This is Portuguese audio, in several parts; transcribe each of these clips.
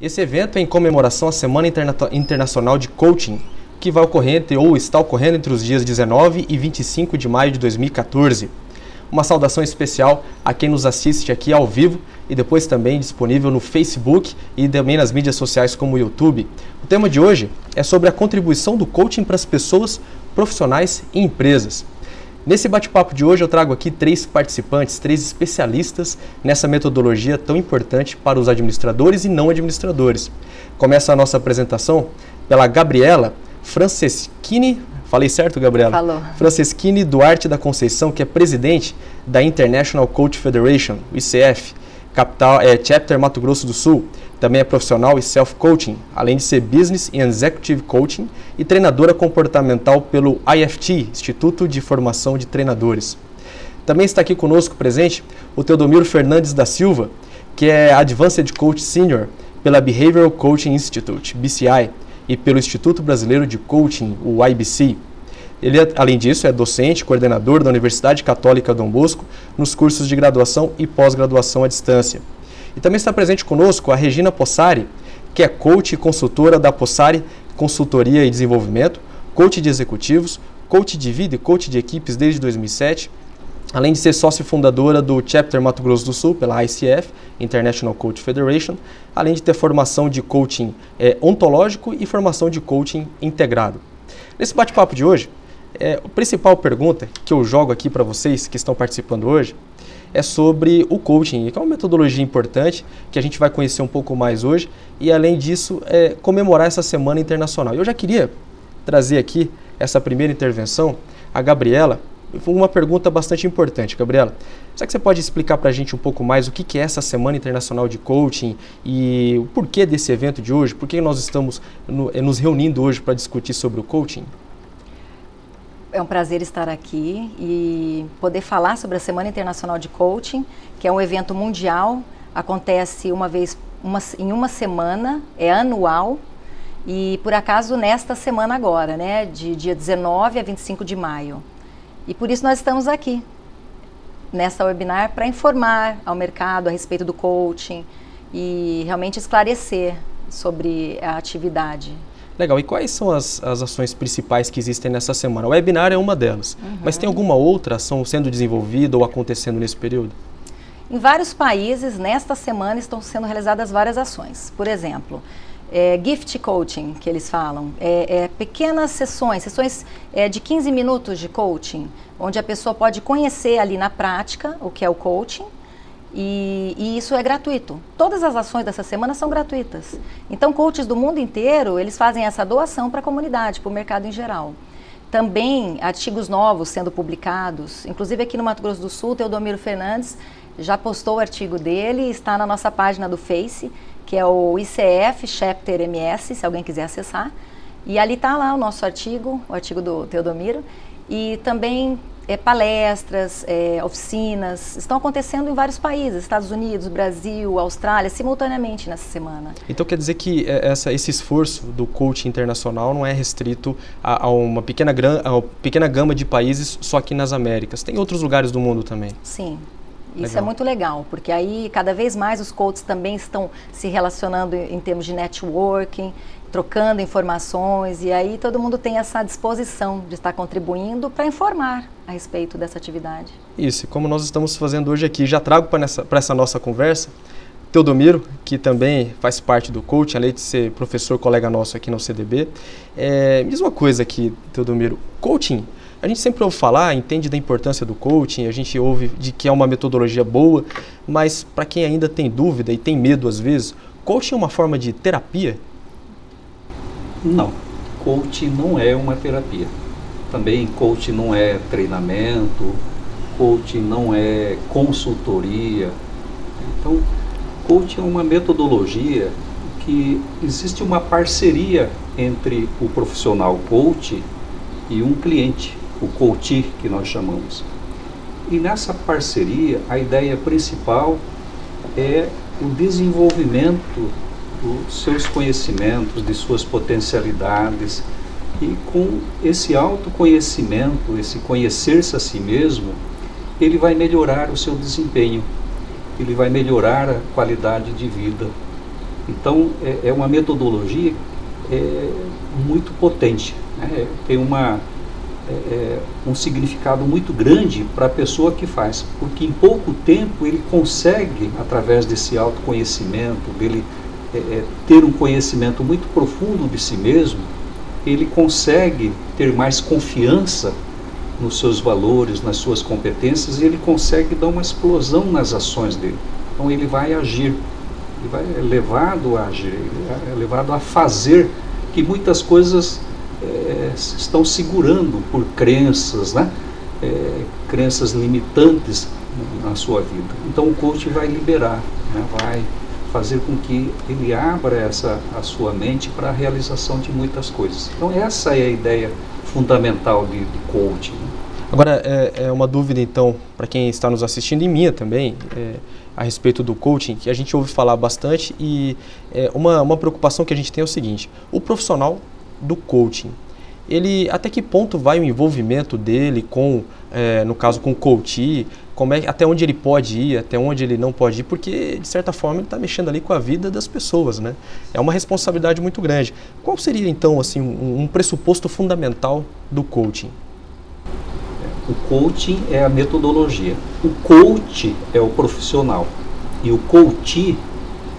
Esse evento é em comemoração à Semana Internacional de Coaching, que vai ocorrer ou está ocorrendo entre os dias 19 e 25 de maio de 2014. Uma saudação especial a quem nos assiste aqui ao vivo e depois também disponível no Facebook e também nas mídias sociais como o YouTube. O tema de hoje é sobre a contribuição do coaching para as pessoas, profissionais e empresas. Nesse bate-papo de hoje eu trago aqui 3 participantes, 3 especialistas nessa metodologia tão importante para os administradores e não administradores. Começa a nossa apresentação pela Gabriela Franceschini. Falei certo, Gabriela? Falou. Franceschini Duarte da Conceição, que é presidente da International Coach Federation, o ICF, Chapter Mato Grosso do Sul. Também é profissional e self-coaching, além de ser Business and Executive Coaching e treinadora comportamental pelo IFT, Instituto de Formação de Treinadores. Também está aqui conosco presente o Teodomiro Fernandes da Silva, que é Advanced Coach Senior pela Behavioral Coaching Institute, BCI, e pelo Instituto Brasileiro de Coaching, o IBC. Ele, além disso, é docente, coordenador da Universidade Católica Dom Bosco nos cursos de graduação e pós-graduação à distância. E também está presente conosco a Regina Possari, que é coach e consultora da Possari Consultoria e Desenvolvimento, coach de executivos, coach de vida e coach de equipes desde 2007, além de ser sócia fundadora do Chapter Mato Grosso do Sul, pela ICF, International Coach Federation, além de ter formação de coaching ontológico e formação de coaching integrado. Nesse bate-papo de hoje, a principal pergunta que eu jogo aqui para vocês que estão participando hoje é sobre o coaching, que é uma metodologia importante que a gente vai conhecer um pouco mais hoje e, além disso, comemorar essa Semana Internacional. Eu já queria trazer aqui essa primeira intervenção, a Gabriela, uma pergunta bastante importante. Gabriela, será que você pode explicar para a gente um pouco mais o que é essa Semana Internacional de Coaching e o porquê desse evento de hoje? Por que nós estamos nos reunindo hoje para discutir sobre o coaching? É um prazer estar aqui e poder falar sobre a Semana Internacional de Coaching, que é um evento mundial, acontece em uma semana, é anual, e por acaso nesta semana agora, né, de dia 19 a 25 de maio. E por isso nós estamos aqui, nesta webinar, para informar ao mercado a respeito do coaching e realmente esclarecer sobre a atividade. Legal, e quais são as ações principais que existem nessa semana? O webinar é uma delas, mas tem alguma outra ação sendo desenvolvida ou acontecendo nesse período? Em vários países, nesta semana, estão sendo realizadas várias ações. Por exemplo, gift coaching, que eles falam, pequenas sessões de 15 minutos de coaching, onde a pessoa pode conhecer ali na prática o que é o coaching, e isso é gratuito. Todas as ações dessa semana são gratuitas. Então, coaches do mundo inteiro, eles fazem essa doação para a comunidade, para o mercado em geral. Também, artigos novos sendo publicados, inclusive aqui no Mato Grosso do Sul, Teodomiro Fernandes já postou o artigo dele, está na nossa página do Face, que é o ICF Chapter MS, se alguém quiser acessar. E ali está lá o nosso artigo, o artigo do Teodomiro, e também palestras, oficinas, estão acontecendo em vários países, Estados Unidos, Brasil, Austrália, simultaneamente nessa semana. Então quer dizer que esse esforço do coaching internacional não é restrito a uma pequena gama de países só aqui nas Américas, tem outros lugares do mundo também? Sim. Isso Legal. É muito legal, porque aí cada vez mais os coaches também estão se relacionando em termos de networking, trocando informações, e aí todo mundo tem essa disposição de estar contribuindo para informar a respeito dessa atividade. Isso, como nós estamos fazendo hoje aqui, já trago para essa nossa conversa Teodomiro, que também faz parte do coaching, além de ser professor, colega nosso aqui no CDB. Mesma coisa aqui, Teodomiro, coaching, a gente sempre ouve falar, entende da importância do coaching, a gente ouve de que é uma metodologia boa, mas para quem ainda tem dúvida e tem medo às vezes, coaching é uma forma de terapia? Não, coaching não é uma terapia. Também coaching não é treinamento, coaching não é consultoria. Então, coaching é uma metodologia que existe uma parceria entre o profissional coach e um cliente, o coachee que nós chamamos. E nessa parceria, a ideia principal é o desenvolvimento dos seus conhecimentos, de suas potencialidades, e com esse autoconhecimento, esse conhecer-se a si mesmo, ele vai melhorar o seu desempenho, ele vai melhorar a qualidade de vida Então, é uma metodologia muito potente, né? Tem um significado muito grande para a pessoa que faz, porque em pouco tempo ele consegue, através desse autoconhecimento, dele ter um conhecimento muito profundo de si mesmo, ele consegue ter mais confiança nos seus valores, nas suas competências, e ele consegue dar uma explosão nas ações dele. Então ele vai agir, é levado a agir, é levado a fazer, que muitas coisas estão segurando por crenças, né? Crenças limitantes na sua vida. Então o coach vai liberar, né? Vai fazer com que ele abra a sua mente para a realização de muitas coisas. Então essa é a ideia fundamental de coaching. Agora, é uma dúvida então, para quem está nos assistindo e minha também, a respeito do coaching, que a gente ouve falar bastante, e uma preocupação que a gente tem é o seguinte: o profissional do coaching, ele, até que ponto vai o envolvimento dele com, no caso, com o coach, até onde ele pode ir, até onde ele não pode ir, porque, de certa forma, ele está mexendo ali com a vida das pessoas, né? É uma responsabilidade muito grande. Qual seria, então, assim, um pressuposto fundamental do coaching? O coaching é a metodologia. O coach é o profissional. E o coachee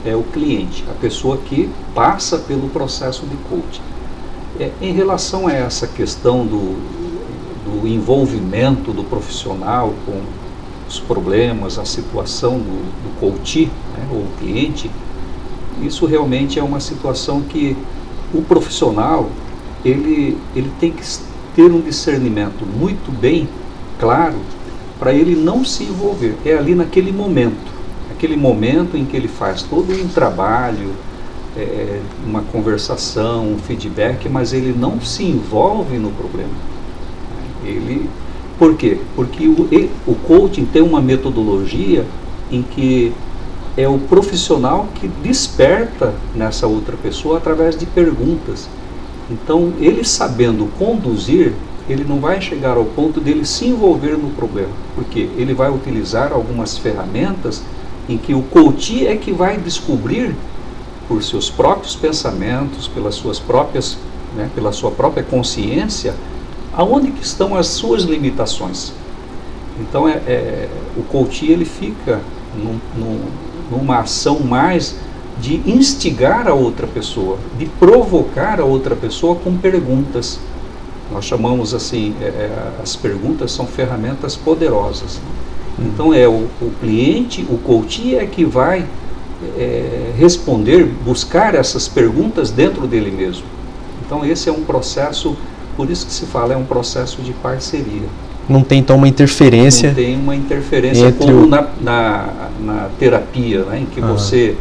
é o cliente, a pessoa que passa pelo processo de coaching. Em relação a essa questão do envolvimento do profissional com os problemas, a situação do coachee, né, ou cliente, isso realmente é uma situação que o profissional ele tem que ter um discernimento muito bem claro para ele não se envolver. É ali naquele momento em que ele faz todo um trabalho, uma conversação, um feedback, mas ele não se envolve no problema. Por quê? Porque o coaching tem uma metodologia em que é o profissional que desperta nessa outra pessoa através de perguntas. Então, ele sabendo conduzir, ele não vai chegar ao ponto dele se envolver no problema, porque ele vai utilizar algumas ferramentas em que o coach é que vai descobrir por seus próprios pensamentos, pelas suas próprias, né, pela sua própria consciência, aonde que estão as suas limitações. Então o coach ele fica numa ação mais de instigar a outra pessoa, de provocar a outra pessoa com perguntas. Nós chamamos assim, as perguntas são ferramentas poderosas. Então o cliente, o coach é que vai responder, buscar essas perguntas dentro dele mesmo. Então esse é um processo, por isso que se fala, é um processo de parceria. Não tem então uma interferência? Não tem uma interferência como na terapia, né, em que você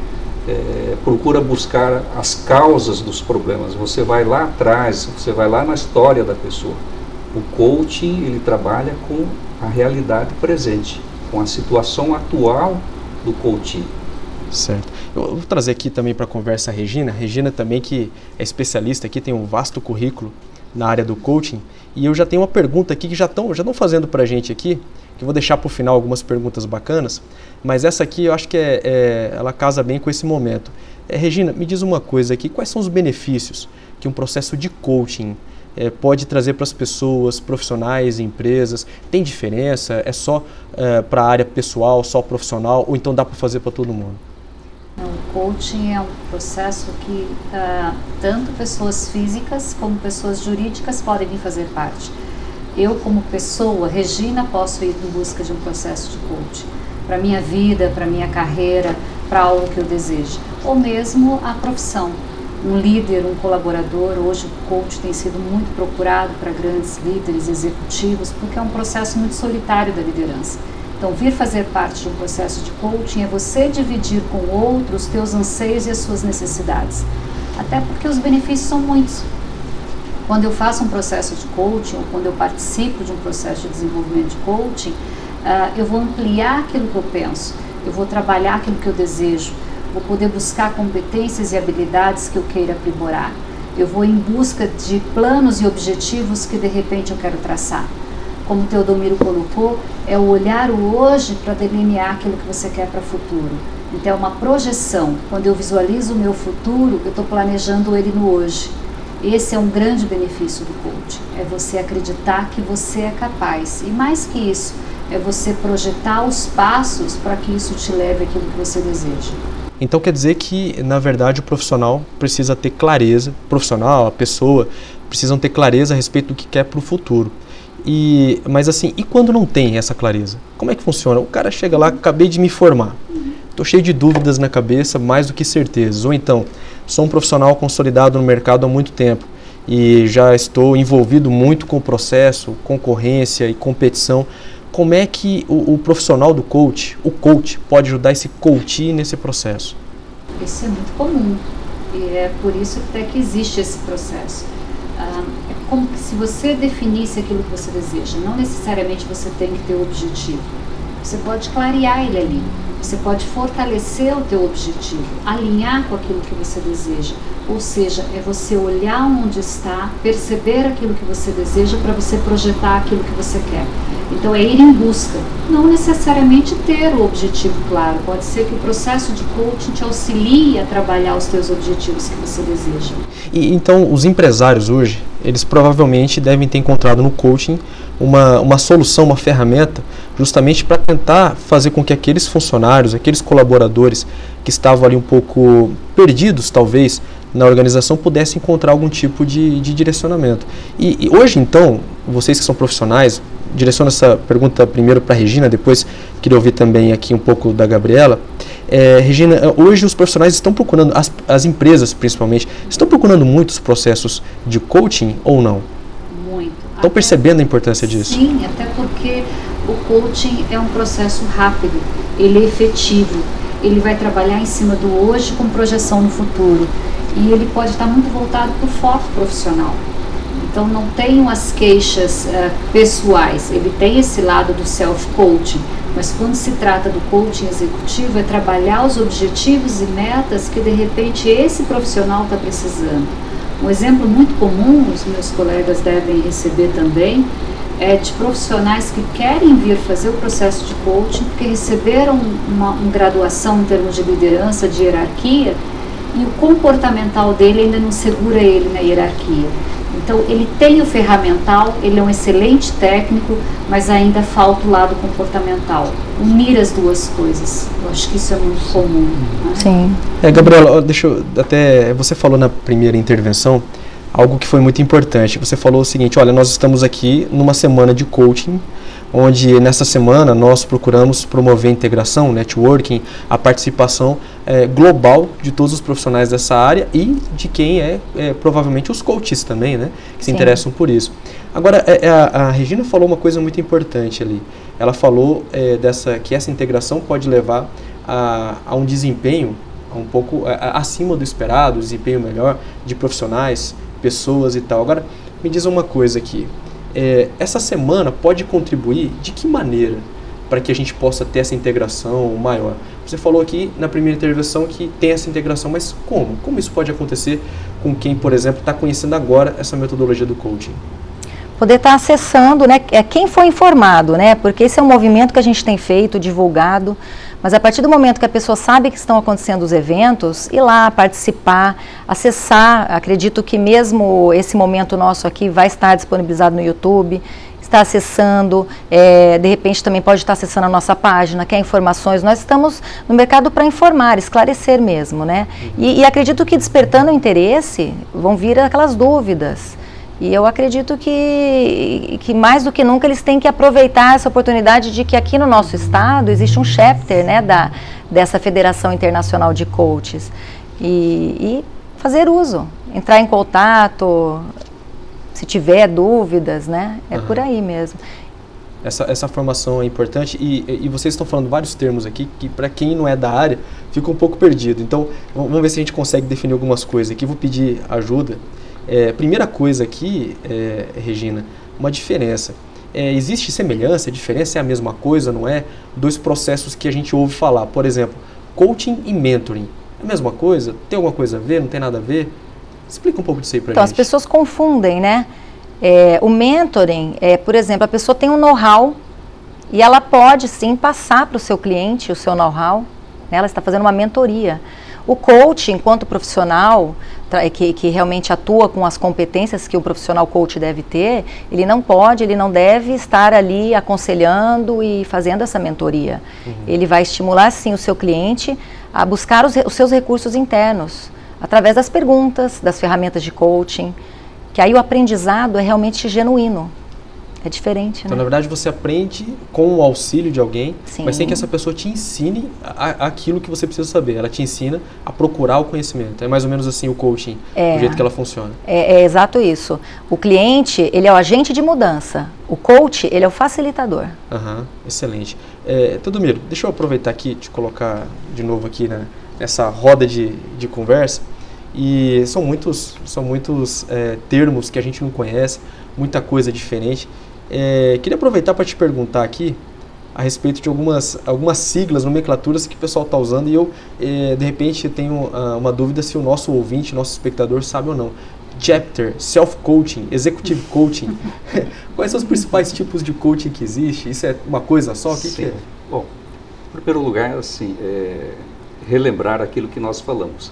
procura buscar as causas dos problemas. Você vai lá atrás, você vai lá na história da pessoa. O coaching, ele trabalha com a realidade presente, com a situação atual do coaching. Certo. Eu vou trazer aqui também para a conversa a Regina. Regina também, que é especialista aqui, tem um vasto currículo na área do coaching. E eu já tenho uma pergunta aqui que já estão fazendo para a gente aqui, que eu vou deixar para o final algumas perguntas bacanas, mas essa aqui eu acho que ela casa bem com esse momento. Regina, me diz uma coisa aqui, quais são os benefícios que um processo de coaching pode trazer para as pessoas, profissionais, empresas? Tem diferença? É só para a área pessoal, só profissional, ou então dá para fazer para todo mundo? O coaching é um processo que tanto pessoas físicas como pessoas jurídicas podem vir fazer parte. Eu, como pessoa, Regina, posso ir em busca de um processo de coaching para minha vida, para minha carreira, para algo que eu desejo, ou mesmo a profissão. Um líder, um colaborador, hoje o coach tem sido muito procurado para grandes líderes executivos, porque é um processo muito solitário da liderança. Então, vir fazer parte de um processo de coaching é você dividir com o outro os teus anseios e as suas necessidades. Até porque os benefícios são muitos. Quando eu faço um processo de coaching, ou quando eu participo de um processo de desenvolvimento de coaching, eu vou ampliar aquilo que eu penso, eu vou trabalhar aquilo que eu desejo, vou poder buscar competências e habilidades que eu queira aprimorar. Eu vou em busca de planos e objetivos que de repente eu quero traçar. como o Teodomiro colocou, é o olhar o hoje para delinear aquilo que você quer para o futuro. Então é uma projeção. Quando eu visualizo o meu futuro, eu estou planejando ele no hoje. Esse é um grande benefício do coaching, é você acreditar que você é capaz. E mais que isso, é você projetar os passos para que isso te leve àquilo que você deseja. Então quer dizer que, na verdade, o profissional precisa ter clareza, o profissional, a pessoa, precisam ter clareza a respeito do que quer para o futuro. Mas assim, e quando não tem essa clareza? Como é que funciona? O cara chega lá, acabei de me formar, estou cheio de dúvidas na cabeça, mais do que certezas. Ou então, sou um profissional consolidado no mercado há muito tempo e já estou envolvido muito com o processo, concorrência e competição. Como é que o profissional do coach, o coach, pode ajudar esse coachee nesse processo? Isso é muito comum e é por isso até que existe esse processo. É como se você definisse aquilo que você deseja. Não necessariamente você tem que ter o objetivo. Você pode clarear ele ali. Você pode fortalecer o teu objetivo, alinhar com aquilo que você deseja. Ou seja, é você olhar onde está, perceber aquilo que você deseja para você projetar aquilo que você quer. Então é ir em busca, não necessariamente ter o objetivo claro. Pode ser que o processo de coaching te auxilie a trabalhar os teus objetivos que você deseja. E então os empresários hoje, eles provavelmente devem ter encontrado no coaching uma solução, uma ferramenta, justamente para tentar fazer com que aqueles funcionários, aqueles colaboradores que estavam ali um pouco perdidos, talvez, na organização, pudessem encontrar algum tipo de direcionamento. E hoje, então, vocês que são profissionais, direciono essa pergunta primeiro para a Regina, depois queria ouvir também aqui um pouco da Gabriela. Regina, hoje os profissionais estão procurando, as empresas principalmente, estão procurando muitos processos de coaching ou não? Muito. Estão percebendo a importância disso? Sim, até porque o coaching é um processo rápido, ele é efetivo, ele vai trabalhar em cima do hoje com projeção no futuro e ele pode estar muito voltado para o foco profissional. Então não tem as queixas pessoais, ele tem esse lado do self-coaching, mas quando se trata do coaching executivo é trabalhar os objetivos e metas que de repente esse profissional está precisando. Um exemplo muito comum, os meus colegas devem receber também, é de profissionais que querem vir fazer o processo de coaching porque receberam uma graduação em termos de liderança, de hierarquia, e o comportamental dele ainda não segura ele na hierarquia. Então ele tem o ferramental, ele é um excelente técnico, mas ainda falta o lado comportamental. Unir as duas coisas, eu acho que isso é muito comum. Né? Sim. Gabriela, você falou na primeira intervenção algo que foi muito importante. Você falou o seguinte, olha, nós estamos aqui numa semana de coaching, onde nessa semana nós procuramos promover a integração, networking, a participação global de todos os profissionais dessa área e de quem provavelmente os coaches também, né, que se interessam por isso. Agora, a Regina falou uma coisa muito importante ali. Ela falou que essa integração pode levar a um desempenho um pouco acima do esperado, desempenho melhor de profissionais, pessoas e tal. Agora, me diz uma coisa aqui. Essa semana pode contribuir de que maneira para que a gente possa ter essa integração maior? Você falou aqui na primeira intervenção que tem essa integração, mas como? Como isso pode acontecer com quem, por exemplo, está conhecendo agora essa metodologia do coaching? Poder estar acessando, né, quem foi informado, né, porque esse é um movimento que a gente tem feito, divulgado, mas a partir do momento que a pessoa sabe que estão acontecendo os eventos, ir lá, participar, acessar, acredito que mesmo esse momento nosso aqui vai estar disponibilizado no YouTube, está acessando, de repente também pode estar acessando a nossa página, quer informações, nós estamos no mercado para informar, esclarecer mesmo, né, e acredito que despertando o interesse, vão vir aquelas dúvidas. E eu acredito que mais do que nunca eles têm que aproveitar essa oportunidade de que aqui no nosso estado existe um chapter, né, dessa Federação Internacional de Coaches e fazer uso, entrar em contato, se tiver dúvidas, né, por aí mesmo. Essa formação é importante e vocês estão falando vários termos aqui que para quem não é da área fica um pouco perdido. Então vamos ver se a gente consegue definir algumas coisas aqui, vou pedir ajuda. Primeira coisa aqui, Regina, uma diferença. Existe semelhança, diferença é a mesma coisa, não é? Dois processos que a gente ouve falar, por exemplo, coaching e mentoring. É a mesma coisa? Tem alguma coisa a ver? Não tem nada a ver? Explica um pouco disso aí pra gente. Então, as pessoas confundem, né? O mentoring por exemplo, a pessoa tem um know-how e ela pode sim passar para o seu cliente o seu know-how, né? Ela está fazendo uma mentoria. O coach, enquanto profissional, que realmente atua com as competências que o profissional coach deve ter, ele não deve estar ali aconselhando e fazendo essa mentoria. Ele vai estimular sim o seu cliente a buscar os seus recursos internos, através das perguntas, das ferramentas de coaching, que aí o aprendizado é realmente genuíno. É diferente, Então, né? na verdade, você aprende com o auxílio de alguém, Sim. mas sem que essa pessoa te ensine aquilo que você precisa saber. Ela te ensina a procurar o conhecimento. É mais ou menos assim o coaching, o jeito que ela funciona. É exato isso. O cliente, ele é o agente de mudança. O coach, ele é o facilitador. Excelente. Teodomiro, deixa eu aproveitar aqui, te colocar de novo aqui nessa roda de conversa. E são muitos termos que a gente não conhece, muita coisa diferente. Queria aproveitar para te perguntar aqui a respeito de algumas siglas, nomenclaturas que o pessoal está usando e eu, de repente, tenho uma dúvida se o nosso ouvinte, nosso espectador sabe ou não. Chapter, Self-Coaching, Executive Coaching. Quais são os principais tipos de coaching que existe? Isso é uma coisa só? O que é? Bom, em primeiro lugar, assim, relembrar aquilo que nós falamos.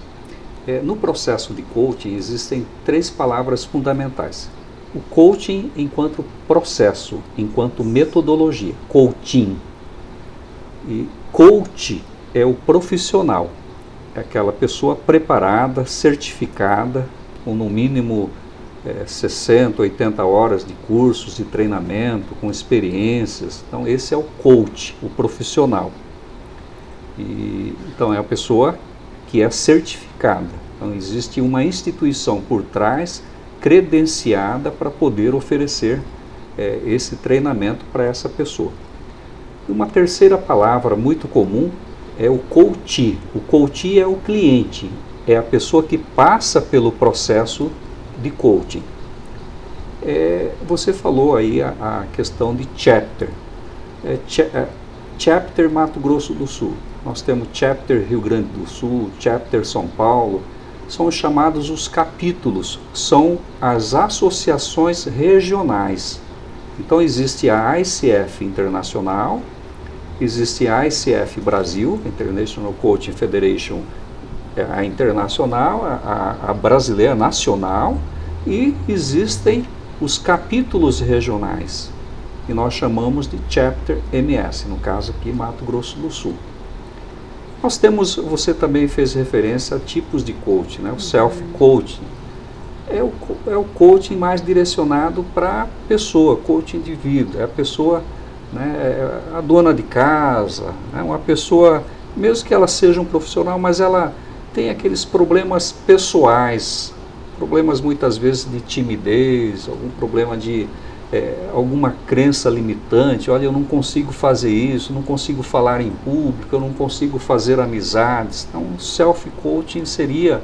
No processo de coaching existem 3 palavras fundamentais. O coaching enquanto processo, enquanto metodologia, coaching. E coach é o profissional, é aquela pessoa preparada, certificada, com no mínimo 60, 80 horas de cursos, de treinamento, com experiências. Então esse é o coach, o profissional. Então é a pessoa que é certificada. Então existe uma instituição por trás credenciada para poder oferecer esse treinamento para essa pessoa. E uma terceira palavra muito comum é o coachee. O coachee é o cliente, é a pessoa que passa pelo processo de coaching. Você falou aí a questão de chapter. Chapter Mato Grosso do Sul. Nós temos Chapter Rio Grande do Sul, Chapter São Paulo. São chamados os capítulos, são as associações regionais. Então existe a ICF Internacional, existe a ICF Brasil, International Coaching Federation, a internacional, a brasileira nacional, e existem os capítulos regionais, que nós chamamos de Chapter MS, no caso aqui Mato Grosso do Sul. Nós temos, você também fez referência a tipos de coaching, né? O self-coaching. É o coaching mais direcionado para a pessoa, coaching de vida. É a pessoa, né, a dona de casa, né? Uma pessoa, mesmo que ela seja um profissional, mas ela tem aqueles problemas pessoais, problemas muitas vezes de timidez, algum problema de alguma crença limitante. Olha, eu não consigo fazer isso, não consigo falar em público, eu não consigo fazer amizades. Então, self-coaching seria,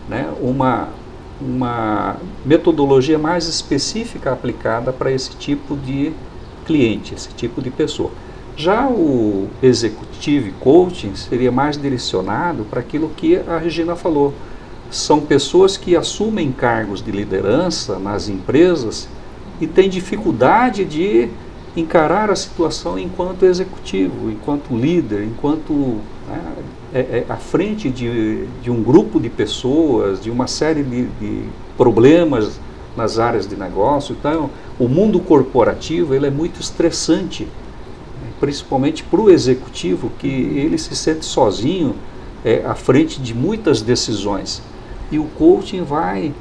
né, uma metodologia mais específica aplicada para esse tipo de cliente, esse tipo de pessoa. Já o executive coaching seria mais direcionado para aquilo que a Regina falou. São pessoas que assumem cargos de liderança nas empresas e tem dificuldade de encarar a situação enquanto executivo, enquanto líder, enquanto à frente de um grupo de pessoas, de uma série de problemas nas áreas de negócio. Então, o mundo corporativo ele é muito estressante, principalmente para o executivo, que ele se sente sozinho à frente de muitas decisões. E o coaching vai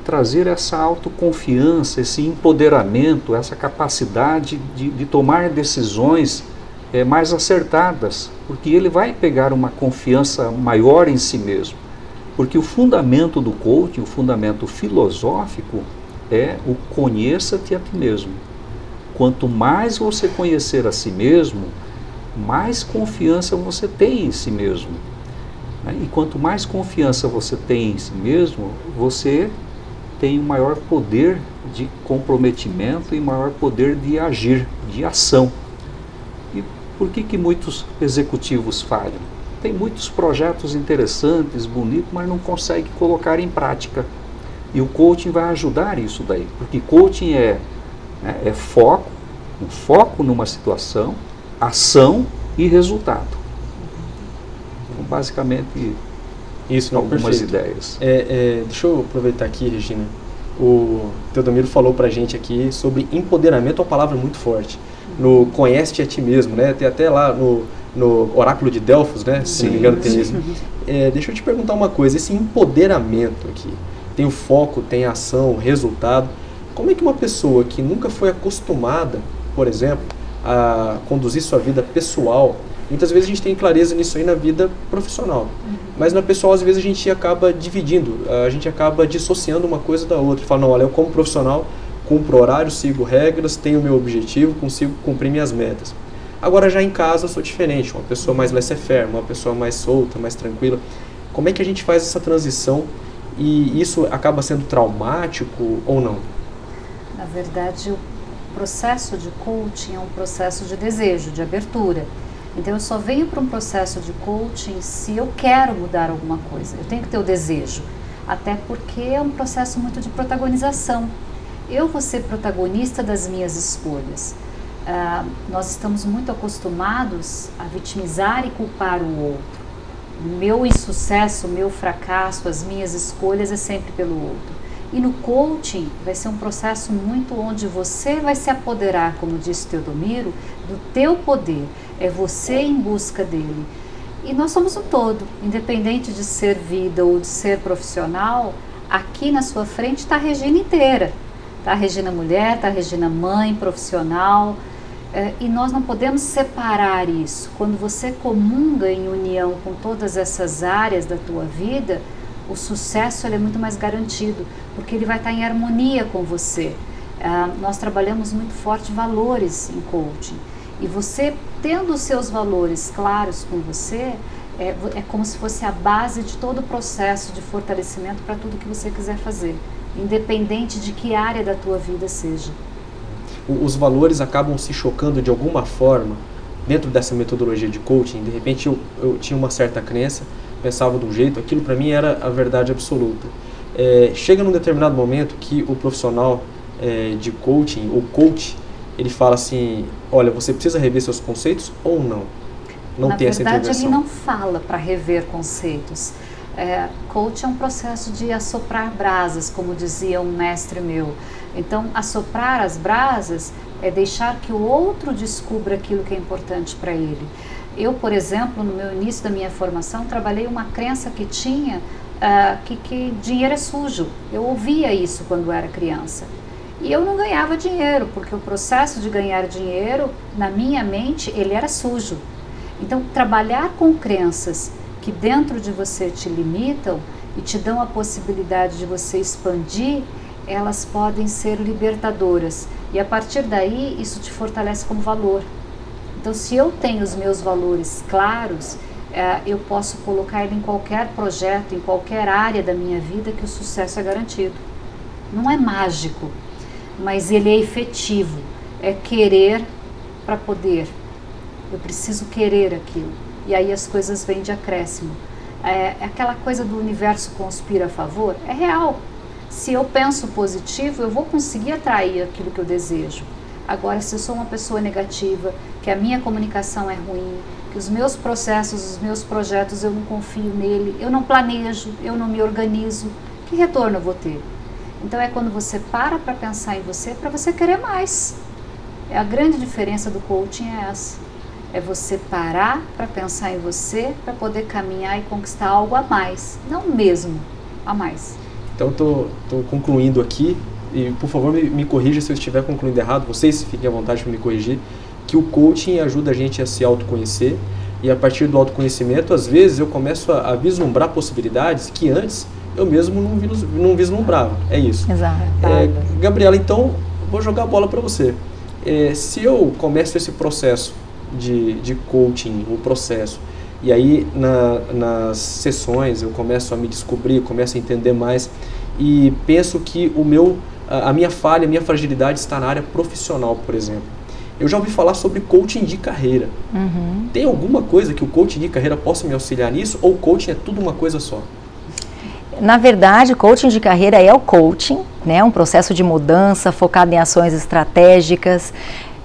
trazer essa autoconfiança, esse empoderamento, essa capacidade de tomar decisões mais acertadas, porque ele vai pegar uma confiança maior em si mesmo. Porque o fundamento do coaching, o fundamento filosófico, é o conheça-te a ti mesmo. Quanto mais você conhecer a si mesmo, mais confiança você tem em si mesmo. E quanto mais confiança você tem em si mesmo, você tem um maior poder de comprometimento e maior poder de agir, de ação. E por que muitos executivos falham? Tem muitos projetos interessantes, bonitos, mas não conseguem colocar em prática. E o coaching vai ajudar isso daí, porque coaching é foco, um foco numa situação, ação e resultado. Então, basicamente, isso, não, algumas perfeito. ideias. Deixa eu aproveitar aqui, Regina. O Teodomiro falou pra gente aqui sobre empoderamento, é uma palavra muito forte. No Conhece-te a ti mesmo, né? Tem até lá no Oráculo de Delfos, né? Se não me engano tem isso. Deixa eu te perguntar uma coisa, esse empoderamento aqui, tem o foco, tem a ação, o resultado. Como é que uma pessoa que nunca foi acostumada, por exemplo, a conduzir sua vida pessoal, muitas vezes a gente tem clareza nisso aí na vida profissional, mas na pessoal às vezes a gente acaba dividindo, a gente acaba dissociando uma coisa da outra. Fala, não, olha, eu como profissional cumpro horário, sigo regras, tenho meu objetivo, consigo cumprir minhas metas. Agora já em casa eu sou diferente, uma pessoa mais laissez-faire, uma pessoa mais solta, mais tranquila. Como é que a gente faz essa transição e isso acaba sendo traumático ou não? Na verdade, o processo de coaching é um processo de desejo, de abertura. Então eu só venho para um processo de coaching se eu quero mudar alguma coisa. Eu tenho que ter o desejo, até porque é um processo muito de protagonização. Eu vou ser protagonista das minhas escolhas. Nós estamos muito acostumados a vitimizar e culpar o outro. O meu insucesso, o meu fracasso, as minhas escolhas é sempre pelo outro. E no coaching vai ser um processo muito onde você vai se apoderar, como disse Teodomiro, do teu poder. É você em busca dele. E nós somos um todo, independente de ser vida ou de ser profissional, aqui na sua frente está a Regina inteira. Está a Regina mulher, está a Regina mãe, profissional. E nós não podemos separar isso. Quando você comunga em união com todas essas áreas da tua vida, o sucesso ele é muito mais garantido, porque ele vai estar em harmonia com você. Nós trabalhamos muito forte valores em coaching. E você, tendo os seus valores claros com você, é como se fosse a base de todo o processo de fortalecimento para tudo que você quiser fazer, independente de que área da tua vida seja. Os valores acabam se chocando de alguma forma dentro dessa metodologia de coaching. De repente eu tinha uma certa crença, pensava de um jeito, aquilo para mim era a verdade absoluta. Chega num determinado momento que o profissional de coaching, o coach, ele fala assim, olha, você precisa rever seus conceitos ou não? Não tem essa intervenção. Na verdade, ele não fala para rever conceitos. Coach é um processo de assoprar brasas, como dizia um mestre meu. Então, assoprar as brasas é deixar que o outro descubra aquilo que é importante para ele. Eu, por exemplo, no meu início da minha formação, trabalhei uma crença que tinha que dinheiro é sujo. Eu ouvia isso quando era criança. E eu não ganhava dinheiro, porque o processo de ganhar dinheiro, na minha mente, ele era sujo. Então, trabalhar com crenças que dentro de você te limitam e te dão a possibilidade de você expandir, elas podem ser libertadoras. E a partir daí, isso te fortalece como valor. Então, se eu tenho os meus valores claros, eu posso colocar ele em qualquer projeto, em qualquer área da minha vida, que o sucesso é garantido. Não é mágico, mas ele é efetivo. É querer para poder. Eu preciso querer aquilo. E aí as coisas vêm de acréscimo. Aquela coisa do universo conspira a favor, é real. Se eu penso positivo, eu vou conseguir atrair aquilo que eu desejo. Agora, se eu sou uma pessoa negativa, que a minha comunicação é ruim, que os meus processos, os meus projetos, eu não confio nele, eu não planejo, eu não me organizo, que retorno eu vou ter? Então é quando você para pensar em você, para você querer mais. A grande diferença do coaching é essa. É você parar para pensar em você, para poder caminhar e conquistar algo a mais. Não mesmo, a mais. Então estou concluindo aqui, e por favor me corrija se eu estiver concluindo errado, vocês fiquem à vontade para me corrigir, que o coaching ajuda a gente a se autoconhecer, e a partir do autoconhecimento, às vezes eu começo a vislumbrar possibilidades que antes eu mesmo não vislumbrava. É isso. Exato. Gabriela, então vou jogar a bola para você. Se eu começo esse processo de coaching, o processo, e aí nas sessões eu começo a me descobrir, começo a entender mais e penso que a minha falha, a minha fragilidade está na área profissional, por exemplo. Eu já ouvi falar sobre coaching de carreira. Uhum. Tem alguma coisa que o coaching de carreira possa me auxiliar nisso ou o coaching é tudo uma coisa só? Na verdade, coaching de carreira é o coaching, né? Um processo de mudança focado em ações estratégicas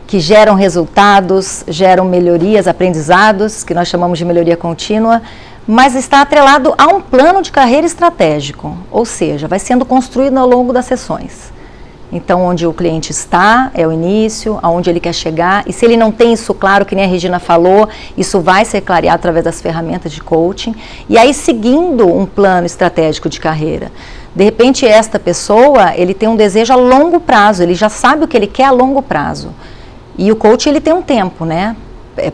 que geram resultados, geram melhorias, aprendizados, que nós chamamos de melhoria contínua, mas está atrelado a um plano de carreira estratégico, ou seja, vai sendo construído ao longo das sessões. Então, onde o cliente está, é o início, aonde ele quer chegar, e se ele não tem isso claro, que nem a Regina falou, isso vai ser clareado através das ferramentas de coaching, e aí seguindo um plano estratégico de carreira. De repente, esta pessoa, ele tem um desejo a longo prazo, ele já sabe o que ele quer a longo prazo. E o coach, ele tem um tempo, né,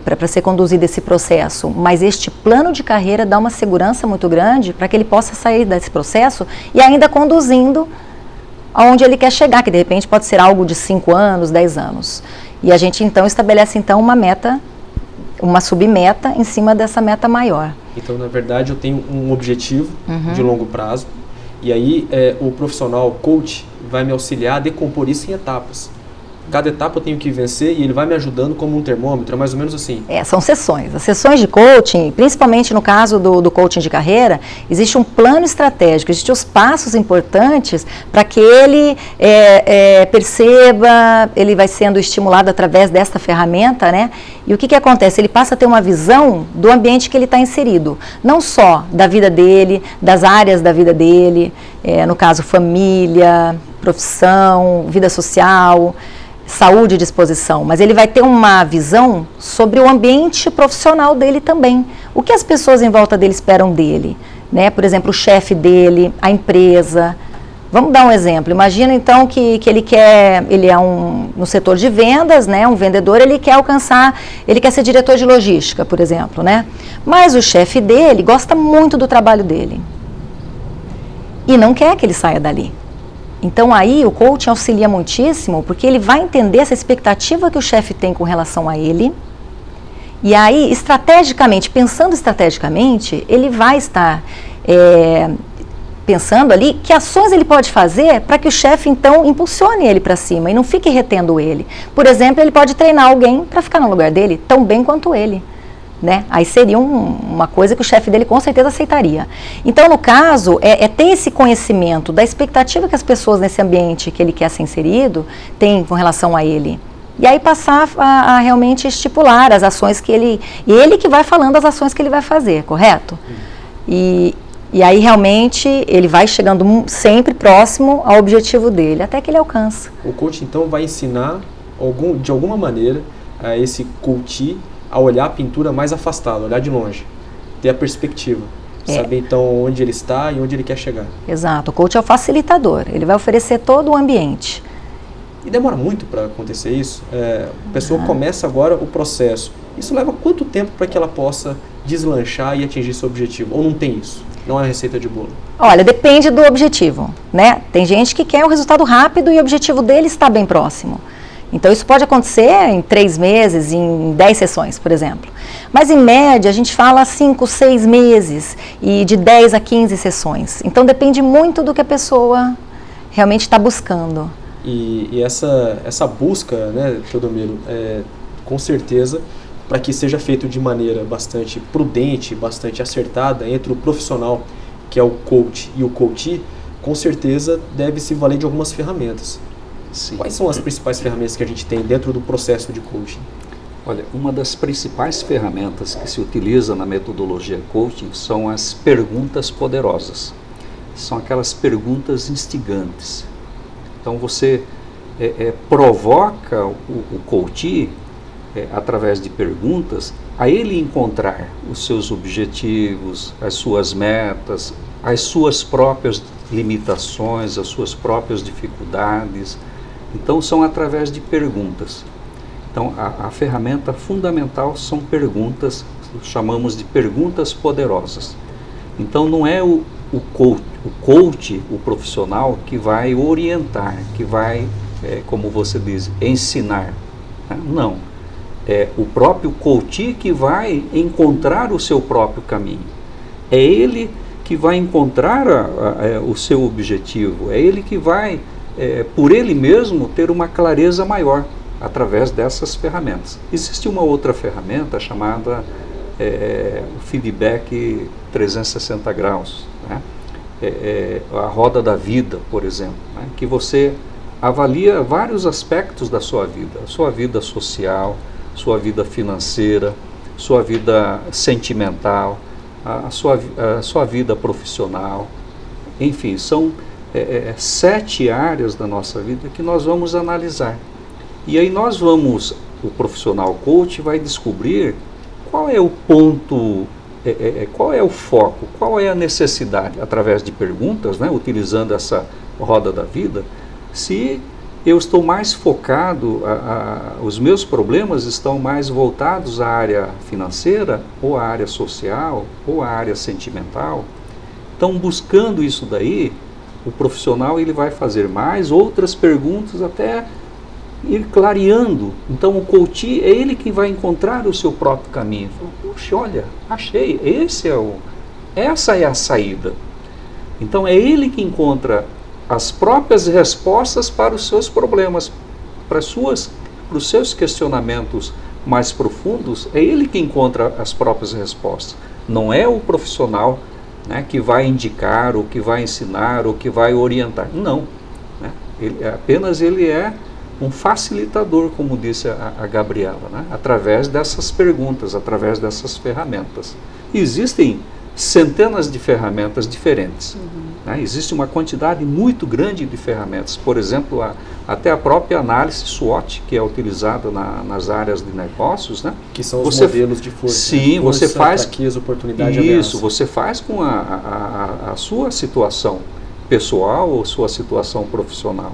para ser conduzido esse processo, mas este plano de carreira dá uma segurança muito grande para que ele possa sair desse processo e ainda conduzindo aonde ele quer chegar, que de repente pode ser algo de 5 anos, 10 anos. E a gente então estabelece então uma meta, uma submeta em cima dessa meta maior. Então, na verdade, eu tenho um objetivo de longo prazo, e aí o profissional, o coach, vai me auxiliar a decompor isso em etapas. Cada etapa eu tenho que vencer e ele vai me ajudando como um termômetro, é mais ou menos assim. São sessões. As sessões de coaching, principalmente no caso do coaching de carreira, existe um plano estratégico, existem os passos importantes para que ele perceba, ele vai sendo estimulado através desta ferramenta, né? E o que acontece? Ele passa a ter uma visão do ambiente que ele está inserido, não só da vida dele, das áreas da vida dele, no caso família, profissão, vida social, saúde e disposição, mas ele vai ter uma visão sobre o ambiente profissional dele também. O que as pessoas em volta dele esperam dele, né? Por exemplo, o chefe dele, a empresa. Vamos dar um exemplo. Imagina então que ele é no setor de vendas, né? Um vendedor, ele quer ser diretor de logística, por exemplo, né? Mas o chefe dele gosta muito do trabalho dele e não quer que ele saia dali. Então aí o coaching auxilia muitíssimo, porque ele vai entender essa expectativa que o chefe tem com relação a ele, e aí estrategicamente, pensando estrategicamente, ele vai estar pensando ali que ações ele pode fazer para que o chefe então impulsione ele para cima e não fique retendo ele. Por exemplo, ele pode treinar alguém para ficar no lugar dele tão bem quanto ele. Né? Aí seria uma coisa que o chefe dele com certeza aceitaria. Então, no caso, ter esse conhecimento da expectativa que as pessoas nesse ambiente que ele quer ser inserido têm com relação a ele. E aí passar a realmente estipular as ações que ele que vai falando as ações que ele vai fazer, correto? E aí realmente ele vai chegando sempre próximo ao objetivo dele, até que ele alcança. O coach então vai ensinar de alguma maneira a esse coach a olhar a pintura mais afastada, olhar de longe, ter a perspectiva, saber então onde ele está e onde ele quer chegar. Exato, o coach é o facilitador, ele vai oferecer todo o ambiente. E demora muito para acontecer isso? A pessoa começa agora o processo, isso leva quanto tempo para que ela possa deslanchar e atingir seu objetivo? Ou não tem isso? Não é receita de bolo? Olha, depende do objetivo, né? Tem gente que quer um resultado rápido e o objetivo dele está bem próximo. Então, isso pode acontecer em 3 meses, em 10 sessões, por exemplo. Mas, em média, a gente fala 5, 6 meses e de 10 a 15 sessões. Então, depende muito do que a pessoa realmente está buscando. E essa busca, né, Teodomiro, com certeza, para que seja feito de maneira bastante prudente, bastante acertada entre o profissional, que é o coach, e o coachee, com certeza deve se valer de algumas ferramentas. Sim. Quais são as principais ferramentas que a gente tem dentro do processo de coaching? Olha, uma das principais ferramentas que se utiliza na metodologia coaching são as perguntas poderosas. São aquelas perguntas instigantes. Então você provoca o coachee através de perguntas a ele encontrar os seus objetivos, as suas metas, as suas próprias limitações, as suas próprias dificuldades. Então, são através de perguntas. Então, a ferramenta fundamental são perguntas, chamamos de perguntas poderosas. Então, não é o coach, o profissional, que vai orientar, que vai, como você diz, ensinar. Né? Não. É o próprio coach que vai encontrar o seu próprio caminho. É ele que vai encontrar o seu objetivo. É ele que vai, por ele mesmo, ter uma clareza maior através dessas ferramentas. Existe uma outra ferramenta chamada feedback 360 graus. Né? a roda da vida, por exemplo, né? Que você avalia vários aspectos da sua vida social, sua vida financeira, sua vida sentimental, a sua vida profissional. Enfim, são 7 áreas da nossa vida que nós vamos analisar. E aí o profissional coach vai descobrir qual é o ponto, qual é o foco, qual é a necessidade, através de perguntas, né, utilizando essa roda da vida, se eu estou mais focado, os meus problemas estão mais voltados à área financeira, ou à área social, ou à área sentimental. Então, buscando isso daí, o profissional ele vai fazer mais outras perguntas até ir clareando. Então, o coach é ele que vai encontrar o seu próprio caminho. Puxa, olha, achei, essa é a saída. Então, é ele que encontra as próprias respostas para os seus problemas, para os seus questionamentos mais profundos, é ele que encontra as próprias respostas. Não é o profissional, né, que vai indicar, ou que vai ensinar, ou que vai orientar. Não. Né? Ele é um facilitador, como disse a Gabriela, né? Através dessas perguntas, através dessas ferramentas. E existem centenas de ferramentas diferentes. Né? Existe uma quantidade muito grande de ferramentas. Por exemplo, até a própria análise SWOT, que é utilizada nas áreas de negócios. Né? Que são os modelos de força. Sim, força, você faz... fraqueza, oportunidade, isso, ameaça. você faz com a sua situação pessoal ou sua situação profissional.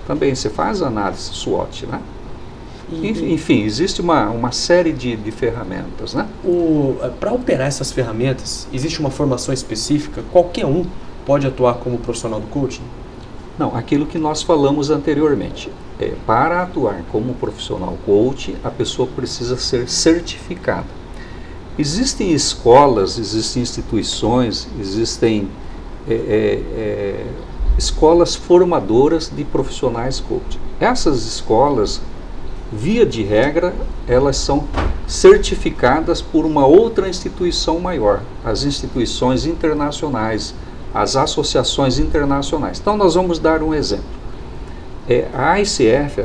Também você faz a análise SWOT, né? Enfim, existe uma série de ferramentas, né? Para operar essas ferramentas, existe uma formação específica? Qualquer um pode atuar como profissional do coaching? Não, aquilo que nós falamos anteriormente. Para atuar como profissional coach, a pessoa precisa ser certificada. Existem escolas, existem instituições, existem escolas formadoras de profissionais coach. Essas escolas, via de regra, elas são certificadas por uma outra instituição maior, as instituições internacionais, as associações internacionais. Então, nós vamos dar um exemplo. A ICF,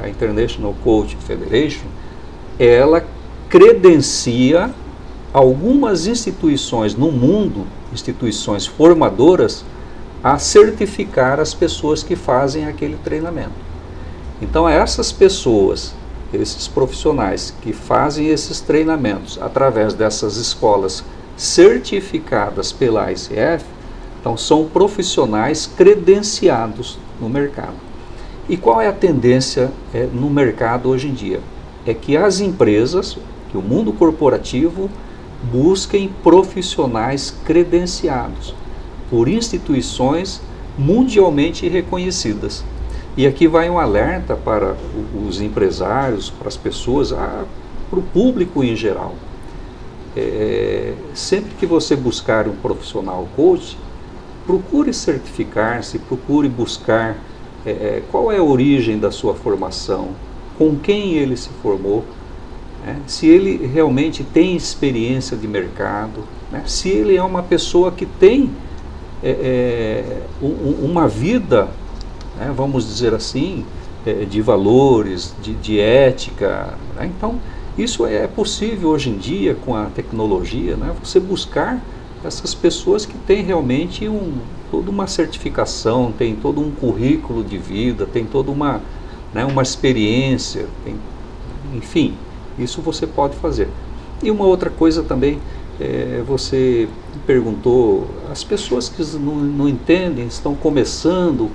a International Coaching Federation, ela credencia algumas instituições no mundo, instituições formadoras, a certificar as pessoas que fazem aquele treinamento. Então, essas pessoas, esses profissionais que fazem esses treinamentos através dessas escolas certificadas pela ICF, então são profissionais credenciados no mercado. E qual é a tendência no mercado hoje em dia? É que as empresas, que o mundo corporativo, busquem profissionais credenciados por instituições mundialmente reconhecidas. E aqui vai um alerta para os empresários, para as pessoas, para o público em geral. Sempre que você buscar um profissional coach, procure certificar-se, procure buscar qual é a origem da sua formação, com quem ele se formou, né? Se ele realmente tem experiência de mercado, né? Se ele é uma pessoa que tem uma vida, né, vamos dizer assim, de valores, de ética. Né? Então, isso é possível hoje em dia com a tecnologia, né? Você buscar essas pessoas que têm realmente toda uma certificação, tem todo um currículo de vida, tem toda uma experiência, enfim, isso você pode fazer. E uma outra coisa também, você perguntou, as pessoas que não entendem, estão começando,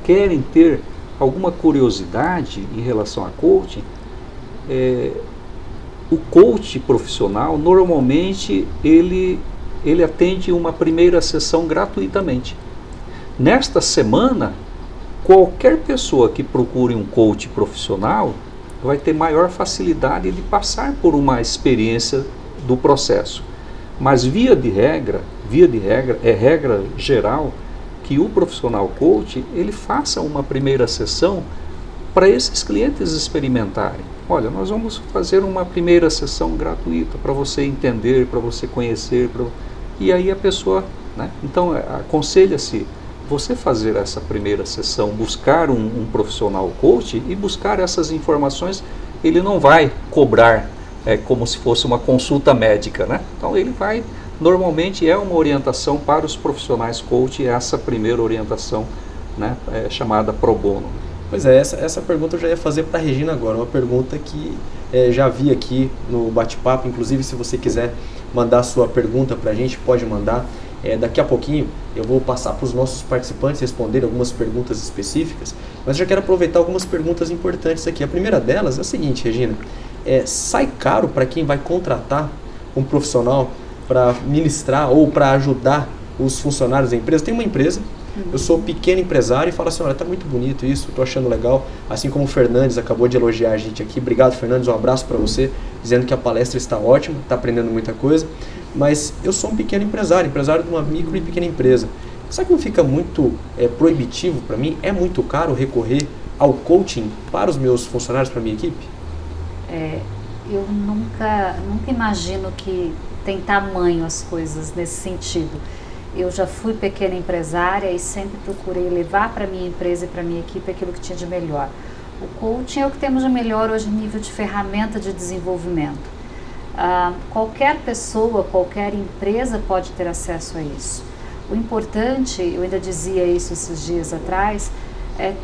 querem ter alguma curiosidade em relação a coaching, o coach profissional, normalmente, ele atende uma primeira sessão gratuitamente. Nesta semana, qualquer pessoa que procure um coach profissional vai ter maior facilidade de passar por uma experiência do processo. Mas via de regra, é regra geral, que o profissional coach, ele faça uma primeira sessão para esses clientes experimentarem. Olha, nós vamos fazer uma primeira sessão gratuita para você entender, para você conhecer, e aí a pessoa, né? Então, aconselha-se você fazer essa primeira sessão, buscar um profissional coach e buscar essas informações. Ele não vai cobrar como se fosse uma consulta médica, né? Então, ele vai, normalmente é uma orientação para os profissionais coach, essa primeira orientação, né, chamada pro bono. Pois é, essa pergunta eu já ia fazer para a Regina agora, uma pergunta que já vi aqui no bate-papo. Inclusive, se você quiser mandar sua pergunta para a gente, pode mandar. Daqui a pouquinho eu vou passar para os nossos participantes responder algumas perguntas específicas, mas já quero aproveitar algumas perguntas importantes aqui. A primeira delas é a seguinte, Regina: sai caro para quem vai contratar um profissional para ministrar ou para ajudar os funcionários da empresa? Tem uma empresa, eu sou pequeno empresário e falo assim: olha, tá muito bonito isso, estou achando legal, assim como o Fernandes acabou de elogiar a gente aqui. Obrigado, Fernandes, um abraço para você, dizendo que a palestra está ótima, está aprendendo muita coisa. Mas eu sou um pequeno empresário de uma micro e pequena empresa. Será que não fica muito proibitivo para mim? É muito caro recorrer ao coaching para os meus funcionários, para a minha equipe? Eu nunca imagino que tem tamanho as coisas nesse sentido. Eu já fui pequena empresária e sempre procurei levar para a minha empresa e para a minha equipe aquilo que tinha de melhor. O coaching é o que temos de melhor hoje em nível de ferramenta de desenvolvimento. Qualquer pessoa, qualquer empresa pode ter acesso a isso. O importante, eu ainda dizia isso esses dias atrás,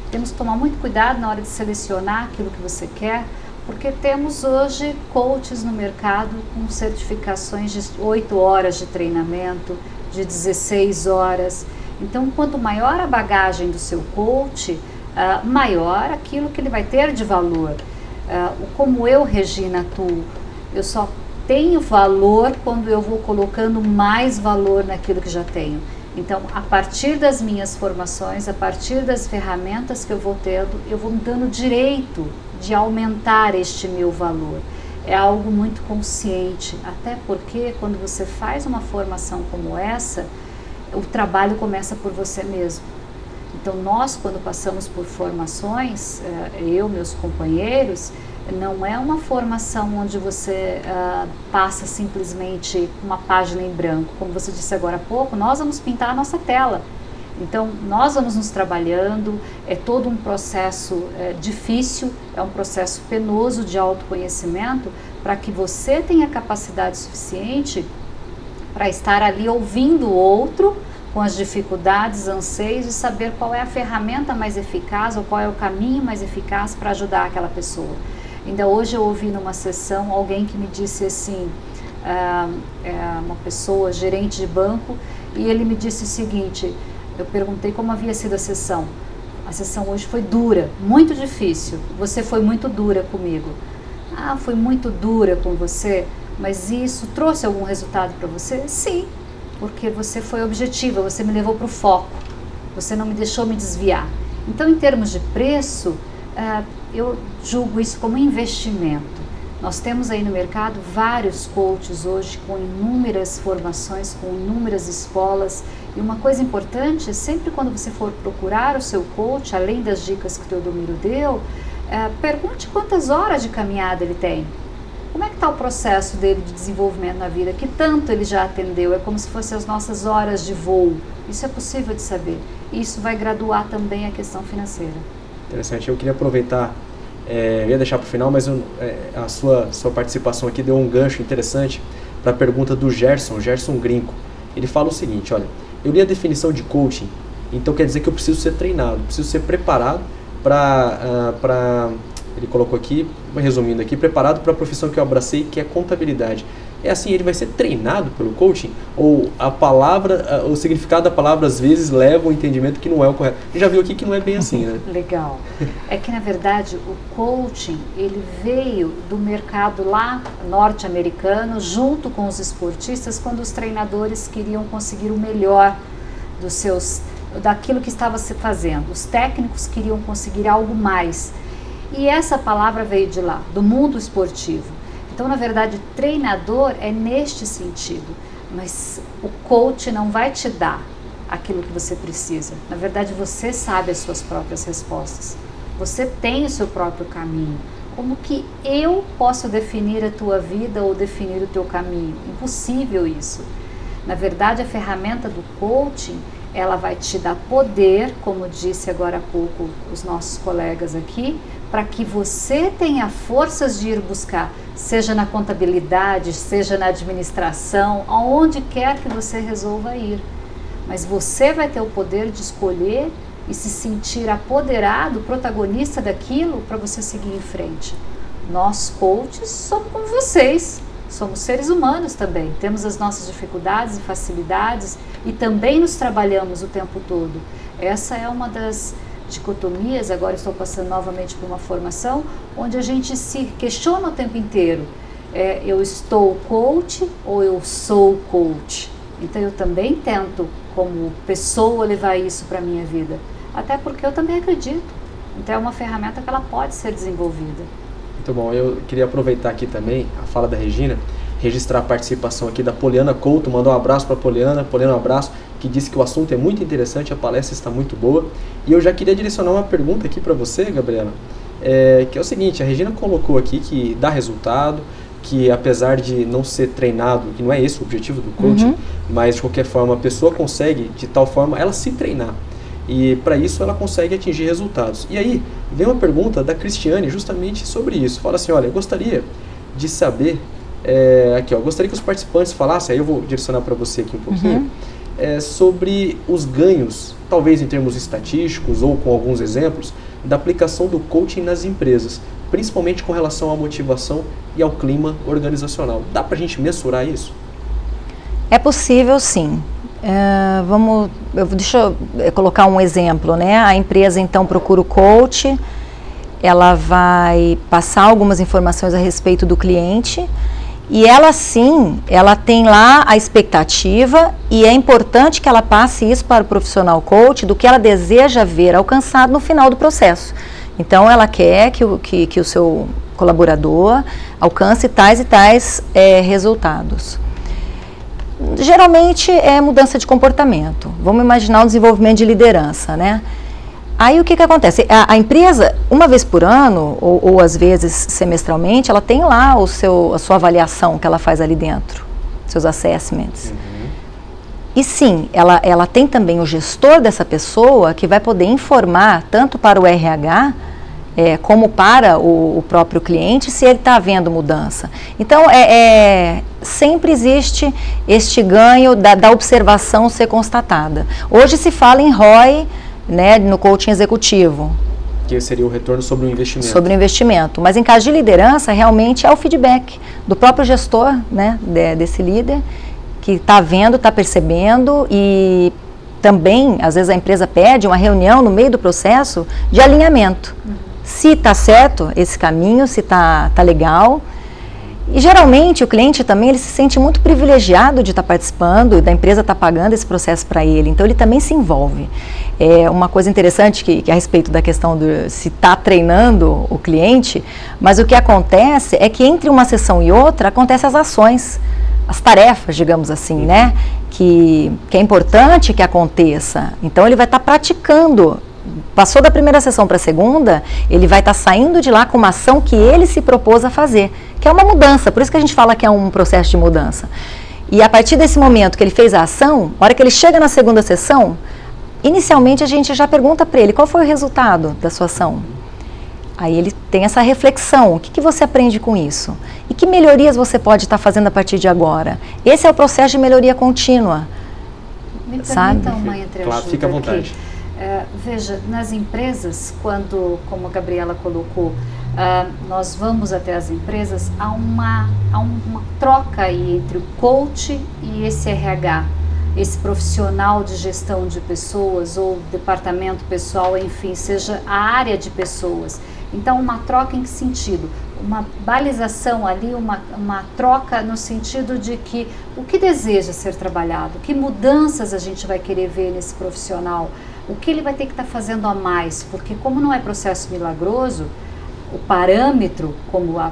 temos que tomar muito cuidado na hora de selecionar aquilo que você quer, porque temos hoje coaches no mercado com certificações de 8 horas de treinamento, de 16 horas. Então, quanto maior a bagagem do seu coach, maior aquilo que ele vai ter de valor. Como eu, Regina, atuo, eu só tenho valor quando eu vou colocando mais valor naquilo que já tenho. Então, a partir das minhas formações, a partir das ferramentas que eu vou tendo, eu vou me dando direito de aumentar este meu valor. É algo muito consciente, até porque quando você faz uma formação como essa, o trabalho começa por você mesmo. Então, nós, quando passamos por formações, meus companheiros, não é uma formação onde você passa simplesmente uma página em branco. Como você disse agora há pouco, nós vamos pintar a nossa tela. Então, nós vamos nos trabalhando, é todo um processo difícil, é um processo penoso de autoconhecimento, para que você tenha capacidade suficiente para estar ali ouvindo o outro, com as dificuldades, anseios, e saber qual é a ferramenta mais eficaz ou qual é o caminho mais eficaz para ajudar aquela pessoa. Ainda hoje eu ouvi numa sessão alguém que me disse assim, uma pessoa, gerente de banco, e ele me disse o seguinte: eu perguntei como havia sido a sessão. A sessão hoje foi dura, muito difícil. Você foi muito dura comigo. Foi muito dura com você, mas isso trouxe algum resultado para você? Sim, porque você foi objetiva, você me levou para o foco, você não me deixou me desviar. Então, em termos de preço, eu julgo isso como investimento. Nós temos aí no mercado vários coaches hoje com inúmeras formações, com inúmeras escolas. E uma coisa importante, sempre quando você for procurar o seu coach, além das dicas que o Teodomiro deu, pergunte quantas horas de caminhada ele tem. Como é que está o processo dele de desenvolvimento na vida? Que tanto ele já atendeu? É como se fossem as nossas horas de voo. Isso é possível de saber. E isso vai graduar também a questão financeira. Interessante. Eu queria aproveitar, eu ia deixar para o final, mas a sua participação aqui deu um gancho interessante para a pergunta do Gerson Grinco. Ele fala o seguinte: olha, eu li a definição de coaching, então quer dizer que eu preciso ser treinado, preciso ser preparado para ele colocou aqui, resumindo aqui, preparado para a profissão que eu abracei, que é contabilidade. É assim, ele vai ser treinado pelo coaching? Ou a palavra, o significado da palavra às vezes leva o entendimento que não é o correto? A gente já viu aqui que não é bem assim, né? Legal. É que na verdade o coaching, ele veio do mercado lá norte-americano, junto com os esportistas, quando os treinadores queriam conseguir o melhor daquilo que estava se fazendo. Os técnicos queriam conseguir algo mais. E essa palavra veio de lá, do mundo esportivo. Então, na verdade, treinador é neste sentido, mas o coach não vai te dar aquilo que você precisa. Na verdade, você sabe as suas próprias respostas. Você tem o seu próprio caminho. Como que eu posso definir a tua vida ou definir o teu caminho? Impossível isso. Na verdade, a ferramenta do coaching, ela vai te dar poder, como disse agora há pouco os nossos colegas aqui, para que você tenha forças de ir buscar, seja na contabilidade, seja na administração, aonde quer que você resolva ir. Mas você vai ter o poder de escolher e se sentir apoderado, protagonista daquilo, para você seguir em frente. Nós, coaches, somos como vocês. Somos seres humanos também, temos as nossas dificuldades e facilidades e também nos trabalhamos o tempo todo. Essa é uma das dicotomias, agora estou passando novamente por uma formação, onde a gente se questiona o tempo inteiro. Eu estou coach ou eu sou coach? Então eu também tento, como pessoa, levar isso para a minha vida. Até porque eu também acredito. Então é uma ferramenta que ela pode ser desenvolvida. Muito bom, eu queria aproveitar aqui também a fala da Regina, registrar a participação aqui da Poliana Couto, mandou um abraço para a Poliana, um abraço, que disse que o assunto é muito interessante, a palestra está muito boa. E eu já queria direcionar uma pergunta aqui para você, Gabriela, que é o seguinte, a Regina colocou aqui que dá resultado, que apesar de não ser treinado, que não é esse o objetivo do coaching, mas de qualquer forma a pessoa consegue, de tal forma, ela se treinar. E para isso ela consegue atingir resultados. E aí vem uma pergunta da Cristiane justamente sobre isso. Fala assim, olha, eu gostaria de saber, gostaria que os participantes falassem, aí eu vou direcionar para você aqui um pouquinho, sobre os ganhos, talvez em termos estatísticos ou com alguns exemplos, da aplicação do coaching nas empresas, principalmente com relação à motivação e ao clima organizacional. Dá para a gente mensurar isso? É possível, sim. Deixa eu colocar um exemplo, né? A empresa então procura o coach, ela vai passar algumas informações a respeito do cliente e ela sim, ela tem lá a expectativa e é importante que ela passe isso para o profissional coach do que ela deseja ver alcançado no final do processo. Então ela quer que o seu colaborador alcance tais e tais resultados. Geralmente é mudança de comportamento. Vamos imaginar um desenvolvimento de liderança, né? Aí o que acontece? A empresa, uma vez por ano, ou às vezes semestralmente, ela tem lá a sua avaliação que ela faz ali dentro, seus assessments. E sim, ela tem também o gestor dessa pessoa que vai poder informar tanto para o RH como para o próprio cliente se ele está havendo mudança. Então, sempre existe este ganho da observação ser constatada. Hoje se fala em ROI, né, no coaching executivo. Que seria o retorno sobre o investimento. Sobre o investimento. Mas em caso de liderança, realmente é o feedback do próprio gestor, né, desse líder, que está vendo, está percebendo e também, às vezes a empresa pede uma reunião no meio do processo de alinhamento. Se está certo esse caminho, se está legal. E geralmente o cliente também ele se sente muito privilegiado de estar participando, da empresa estar pagando esse processo para ele, então ele também se envolve. É uma coisa interessante que a respeito da questão de se está treinando o cliente, mas o que acontece é que entre uma sessão e outra acontecem as ações, as tarefas, digamos assim, né? Que é importante que aconteça. Então ele vai estar praticando. Passou da primeira sessão para a segunda, ele vai estar saindo de lá com uma ação que ele se propôs a fazer, que é uma mudança, por isso que a gente fala que é um processo de mudança. E a partir desse momento que ele fez a ação, a hora que ele chega na segunda sessão, inicialmente a gente já pergunta para ele qual foi o resultado da sua ação. Aí ele tem essa reflexão, o que você aprende com isso? E que melhorias você pode estar fazendo a partir de agora? Esse é o processo de melhoria contínua. Me sabe? permita uma entreajuda. Claro, fica à vontade. Aqui. Veja, nas empresas, quando, como a Gabriela colocou, nós vamos até as empresas, há uma troca aí entre o coach e esse RH, esse profissional de gestão de pessoas ou departamento pessoal, enfim, seja a área de pessoas. Então, uma troca em que sentido? Uma balização ali, uma troca no sentido de que o que deseja ser trabalhado, que mudanças a gente vai querer ver nesse profissional, o que ele vai ter que estar fazendo a mais, porque como não é processo milagroso, o parâmetro, como a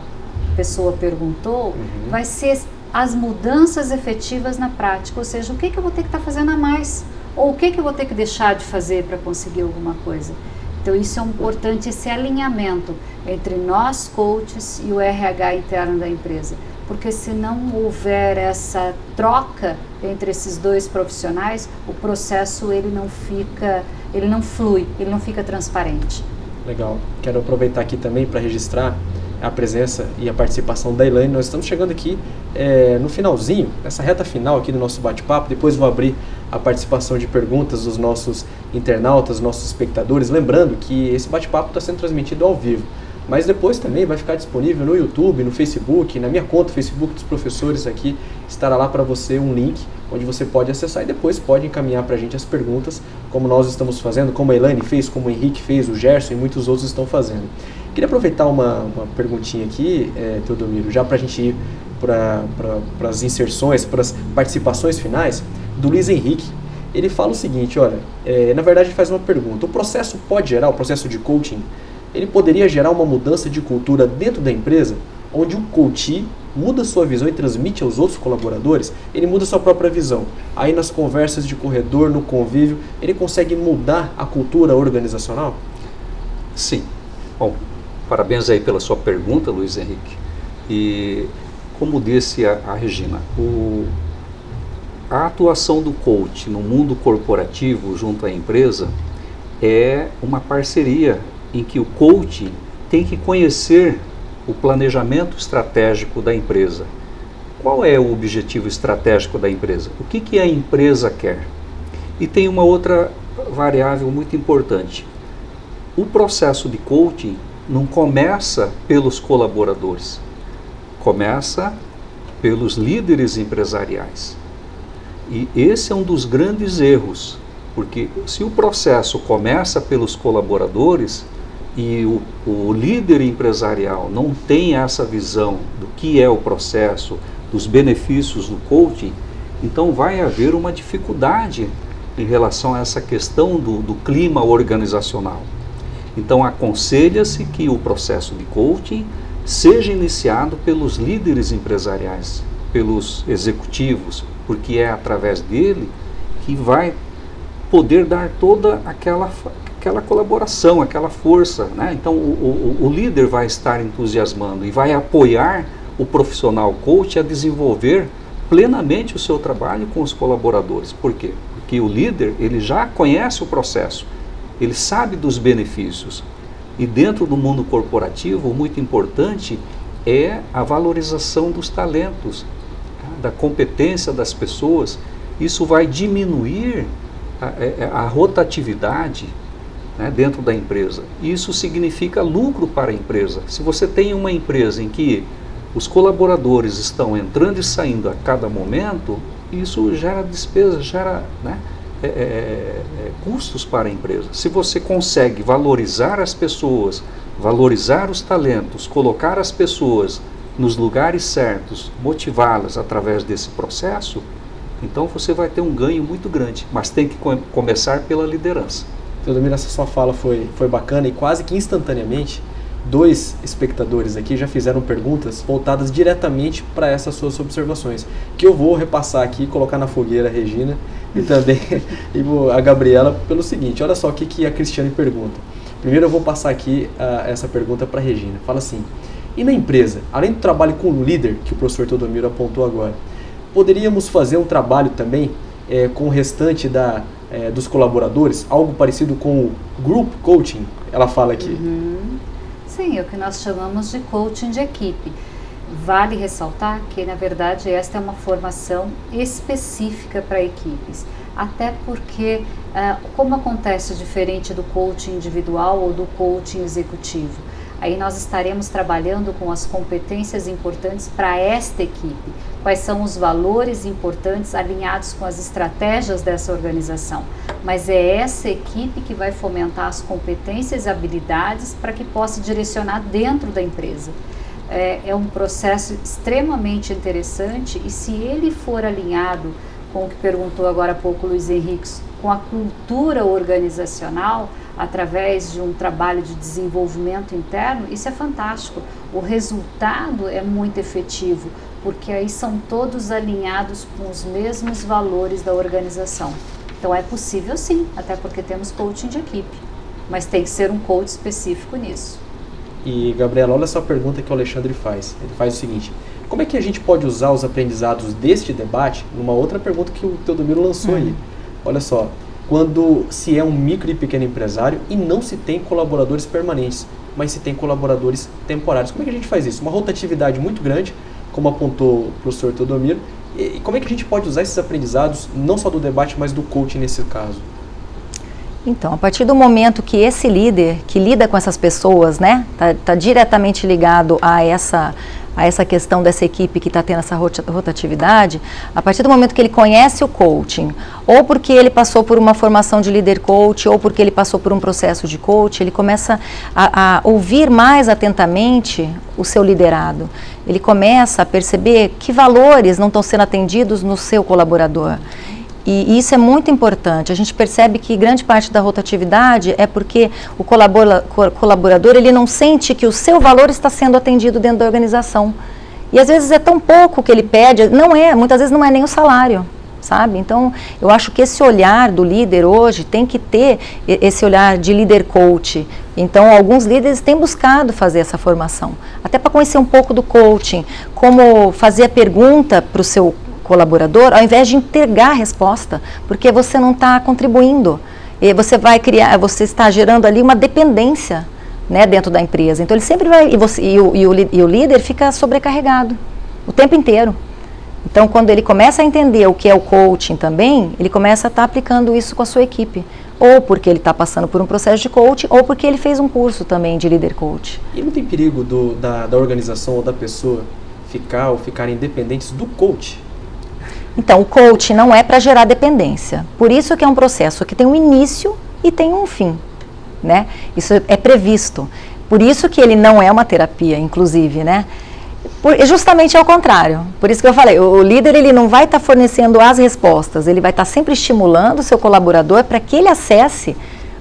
pessoa perguntou, vai ser as mudanças efetivas na prática, ou seja, o que eu vou ter que estar fazendo a mais, ou o que eu vou ter que deixar de fazer para conseguir alguma coisa. Então isso é importante, esse alinhamento entre nós, coaches, e o RH interno da empresa, porque se não houver essa troca entre esses dois profissionais, o processo ele não flui, ele não fica transparente. Legal. Quero aproveitar aqui também para registrar a presença e a participação da Elaine. Nós estamos chegando aqui no finalzinho, nessa reta final aqui do nosso bate-papo. Depois vou abrir a participação de perguntas dos nossos internautas, nossos espectadores. Lembrando que esse bate-papo está sendo transmitido ao vivo, mas depois também vai ficar disponível no YouTube, no Facebook, na minha conta Facebook dos professores aqui, estará lá para você um link onde você pode acessar e depois pode encaminhar para a gente as perguntas, como nós estamos fazendo, como a Elaine fez, como o Henrique fez, o Gerson e muitos outros estão fazendo. Queria aproveitar uma perguntinha aqui, Teodomiro, já para a gente ir para as inserções, para as participações finais, do Luiz Henrique. Ele fala o seguinte, olha, na verdade ele faz uma pergunta: o processo pode gerar, o processo de coaching, ele poderia gerar uma mudança de cultura dentro da empresa, onde o coach muda sua visão e transmite aos outros colaboradores, ele muda sua própria visão. Aí nas conversas de corredor, no convívio, ele consegue mudar a cultura organizacional? Sim. Bom, parabéns aí pela sua pergunta, Luiz Henrique. E como disse a Regina, a atuação do coach no mundo corporativo junto à empresa é uma parceria em que o coach tem que conhecer o planejamento estratégico da empresa. Qual é o objetivo estratégico da empresa? O que a empresa quer? E tem uma outra variável muito importante. O processo de coaching não começa pelos colaboradores, começa pelos líderes empresariais. E esse é um dos grandes erros, porque se o processo começa pelos colaboradores e o líder empresarial não tem essa visão do que é o processo, dos benefícios do coaching, então vai haver uma dificuldade em relação a essa questão do clima organizacional. Então aconselha-se que o processo de coaching seja iniciado pelos líderes empresariais, pelos executivos, porque é através dele que vai poder dar toda aquela colaboração, aquela força, né? Então o líder vai estar entusiasmando e vai apoiar o profissional coach a desenvolver plenamente o seu trabalho com os colaboradores. Por quê? Porque o líder, ele já conhece o processo, ele sabe dos benefícios. E dentro do mundo corporativo, muito importante é a valorização dos talentos, da competência das pessoas. Isso vai diminuir a rotatividade, né, dentro da empresa. Isso significa lucro para a empresa. Se você tem uma empresa em que os colaboradores estão entrando e saindo a cada momento, isso gera despesa, gera, né, custos para a empresa. Se você consegue valorizar as pessoas, valorizar os talentos, colocar as pessoas nos lugares certos, motivá-las através desse processo, então você vai ter um ganho muito grande, mas tem que começar pela liderança. Teodomiro, essa sua fala foi bacana e quase que instantaneamente 2 espectadores aqui já fizeram perguntas voltadas diretamente para essas suas observações, que eu vou repassar aqui, colocar na fogueira a Regina e também a Gabriela pelo seguinte. Olha só o que a Cristiane pergunta. Primeiro eu vou passar aqui essa pergunta para a Regina. Fala assim: e na empresa, além do trabalho com o líder, que o professor Teodomiro apontou agora, poderíamos fazer um trabalho também com o restante dos colaboradores, algo parecido com o group coaching? Ela fala aqui. Sim, é o que nós chamamos de coaching de equipe. Vale ressaltar que, na verdade, esta é uma formação específica para equipes. Até porque, como acontece diferente do coaching individual ou do coaching executivo, aí nós estaremos trabalhando com as competências importantes para esta equipe. Quais são os valores importantes alinhados com as estratégias dessa organização. Mas é essa equipe que vai fomentar as competências e habilidades para que possa direcionar dentro da empresa. É um processo extremamente interessante e se ele for alinhado com o que perguntou agora há pouco o Luiz Henrique, com a cultura organizacional, através de um trabalho de desenvolvimento interno, isso é fantástico. O resultado é muito efetivo, porque aí são todos alinhados com os mesmos valores da organização. Então é possível sim, até porque temos coaching de equipe, mas tem que ser um coach específico nisso. E Gabriela, olha essa pergunta que o Alexandre faz. Ele faz o seguinte: Como é que a gente pode usar os aprendizados deste debate numa outra pergunta que o Teodomiro lançou aí? Olha só, quando se é um micro e pequeno empresário e não se tem colaboradores permanentes, mas se tem colaboradores temporários. Como é que a gente faz isso? Uma rotatividade muito grande, como apontou o professor Teodomiro, e como é que a gente pode usar esses aprendizados, não só do debate, mas do coaching nesse caso? Então, a partir do momento que esse líder, que lida com essas pessoas, né, tá diretamente ligado a essa questão dessa equipe que está tendo essa rotatividade, a partir do momento que ele conhece o coaching, ou porque ele passou por uma formação de líder coach, ou porque ele passou por um processo de coach, ele começa a ouvir mais atentamente o seu liderado. Ele começa a perceber que valores não estão sendo atendidos no seu colaborador. E isso é muito importante. A gente percebe que grande parte da rotatividade é porque o colaborador ele não sente que o seu valor está sendo atendido dentro da organização. E às vezes é tão pouco que ele pede, muitas vezes não é nem o salário, sabe? Então, eu acho que esse olhar do líder hoje tem que ter esse olhar de líder coach. Então, alguns líderes têm buscado fazer essa formação, até para conhecer um pouco do coaching, como fazer a pergunta para o seu colaborador, ao invés de entregar a resposta, porque você não está contribuindo. E você está gerando ali uma dependência, né, dentro da empresa. Então ele sempre vai, e o líder fica sobrecarregado o tempo inteiro. Então quando ele começa a entender o que é o coaching também, ele começa a estar aplicando isso com a sua equipe. Ou porque ele está passando por um processo de coaching, ou porque ele fez um curso também de líder coach. E não tem perigo da organização ou da pessoa ficarem dependentes do coach? Então, o coaching não é para gerar dependência. Por isso que é um processo que tem um início e tem um fim, né? Isso é previsto. Por isso que ele não é uma terapia, inclusive, né? Justamente ao contrário. Por isso que eu falei, o líder ele não vai estar fornecendo as respostas, ele vai estar sempre estimulando o seu colaborador para que ele acesse